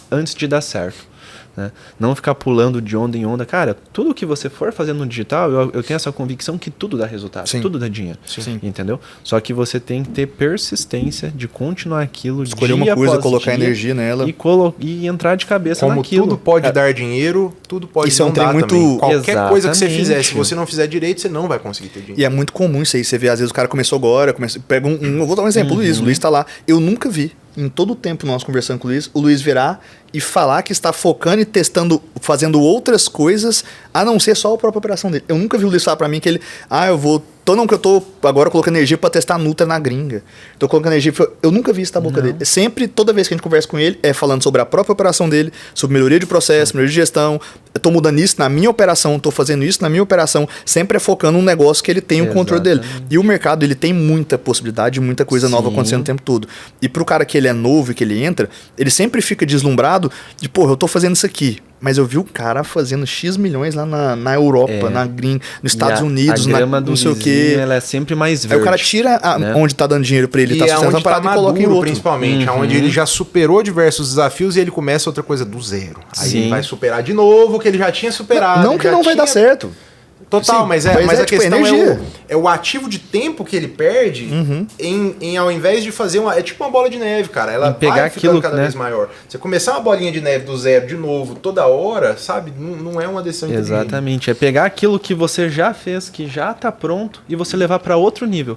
antes de dar certo. Né? Não ficar pulando de onda em onda. Cara, tudo que você for fazer no digital, eu tenho essa convicção que tudo dá resultado, Sim. tudo dá dinheiro. Sim. Entendeu? Só que você tem que ter persistência de continuar aquilo, Escolher dia uma coisa, após colocar dia, energia nela. e entrar de cabeça Como naquilo. tudo pode dar dinheiro, tudo pode Isso é um não trem dar muito- também. Qualquer coisa que você Exatamente. fizer, se você não fizer direito, você não vai conseguir ter dinheiro. E é muito comum isso aí. Você vê, às vezes o cara começou agora, pega eu vou dar um exemplo, o Luiz. O Luiz tá lá. Eu nunca vi, em todo o tempo nós conversando com o Luiz virar e falar que está focando e testando, fazendo outras coisas, a não ser só a própria operação dele. Eu nunca vi o Luiz falar pra mim que ele, que eu tô agora colocando energia pra testar a Nutra na gringa. Tô colocando energia, eu nunca vi isso da boca dele. Sempre, toda vez que a gente conversa com ele, é falando sobre a própria operação dele, sobre melhoria de processo, melhoria de gestão. Eu tô mudando isso na minha operação, tô fazendo isso na minha operação, sempre é focando num negócio que ele tem o controle dele. E o mercado, ele tem muita possibilidade, muita coisa nova acontecendo o tempo todo. E pro cara que ele é novo e que ele entra, ele sempre fica deslumbrado de, porra, eu tô fazendo isso aqui. Mas eu vi o cara fazendo X milhões lá na Europa, na Green, nos Estados Unidos, não sei o quê. Ela é sempre mais verde. Aí o cara tira onde tá dando dinheiro pra ele, e tá sustentando a parada e coloca em outro. Principalmente, onde ele já superou diversos desafios e ele começa outra coisa do zero. Aí ele vai superar de novo o que ele já tinha superado. Não que não vai dar certo. Total, mas a tipo, questão é o ativo de tempo que ele perde em ao invés de fazer é tipo uma bola de neve, cara. Ela pegar vai ficando aquilo, cada vez maior. Você começar uma bolinha de neve do zero de novo, toda hora, sabe? Não é uma decisão inteligente. Exatamente. É pegar aquilo que você já fez, que já tá pronto, e você levar para outro nível.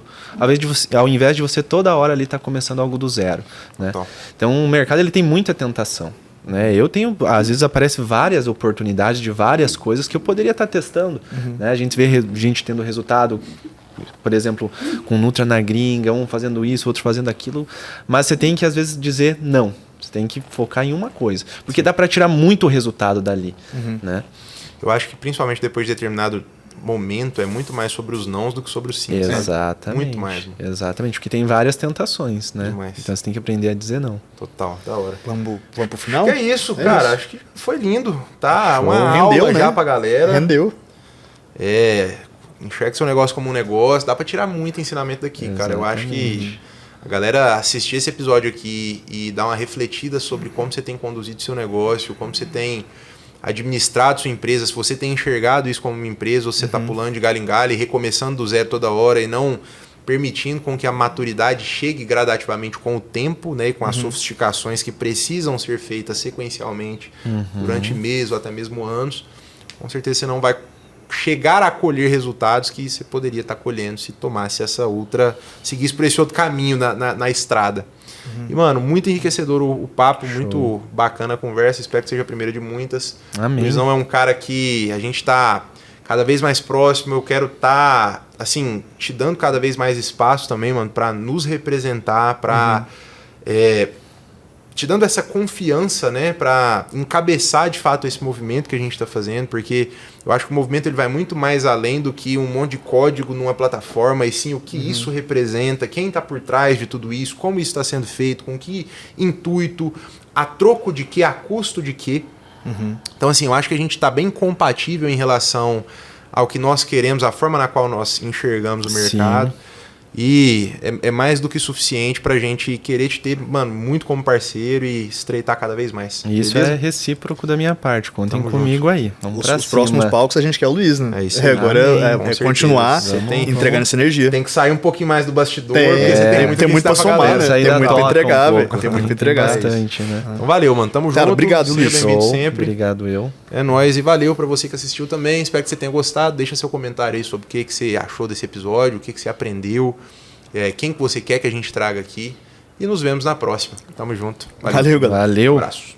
Ao invés de você toda hora ali tá começando algo do zero, né? Então o mercado ele tem muita tentação. Né? Eu tenho, às vezes aparecem várias oportunidades de várias coisas que eu poderia estar testando. Né? A gente vê gente tendo resultado, por exemplo, com Nutra na gringa, um fazendo isso, outro fazendo aquilo, mas você tem que às vezes dizer não. Você tem que focar em uma coisa, porque dá para tirar muito resultado dali. Né? Eu acho que principalmente depois de determinado momento é muito mais sobre os nãos do que sobre os sim. Exatamente. Muito mais. Exatamente, porque tem várias tentações, né? Demais. Então você tem que aprender a dizer não. Total, da hora. Vamos pro final? Acho que é isso, cara. Isso. Acho que foi lindo. Tá, show. uma Rendeu, aula né? já pra galera. Rendeu. Enxerga seu negócio como um negócio. Dá pra tirar muito ensinamento daqui, cara. Eu acho que a galera assistir esse episódio aqui e dar uma refletida sobre como você tem conduzido seu negócio, como você tem administrado sua empresa, se você tem enxergado isso como uma empresa, ou você está pulando de galho em galho e recomeçando do zero toda hora e não permitindo com que a maturidade chegue gradativamente com o tempo, né, e com as sofisticações que precisam ser feitas sequencialmente durante meses ou até mesmo anos, com certeza você não vai chegar a colher resultados que você poderia estar colhendo se tomasse seguisse por esse outro caminho na estrada. E, mano, muito enriquecedor o papo, muito bacana a conversa. Espero que seja a primeira de muitas. Amém. O Luizão é um cara que a gente tá cada vez mais próximo. Eu quero estar, assim, te dando cada vez mais espaço também, mano, pra nos representar, pra te dando essa confiança, né, para encabeçar de fato esse movimento que a gente está fazendo, porque eu acho que o movimento ele vai muito mais além do que um monte de código numa plataforma, e sim o que isso representa, quem está por trás de tudo isso, como isso está sendo feito, com que intuito, a troco de quê, a custo de quê. Então, assim, eu acho que a gente está bem compatível em relação ao que nós queremos, a forma na qual nós enxergamos o mercado. Sim. E é mais do que suficiente pra gente querer te ter, mano, muito como parceiro e estreitar cada vez mais. Isso é recíproco da minha parte. Contem comigo aí. Vamos pra os próximos palcos a gente quer o Luiz, né? É isso aí. Agora é continuar entregando essa energia. Tem que sair um pouquinho mais do bastidor, porque você tem muito pra somar, né? Tem muito pra entregar, velho. Tem muito pra entregar. Bastante, né? Então valeu, mano. Tamo junto. Cara, obrigado, Luiz. Bem-vindo sempre. Obrigado, eu. É nóis. E valeu pra você que assistiu também. Espero que você tenha gostado. Deixa seu comentário aí sobre o que você achou desse episódio, o que você aprendeu. Quem que você quer que a gente traga aqui. E nos vemos na próxima. Tamo junto. Valeu galera. Valeu. Um abraço.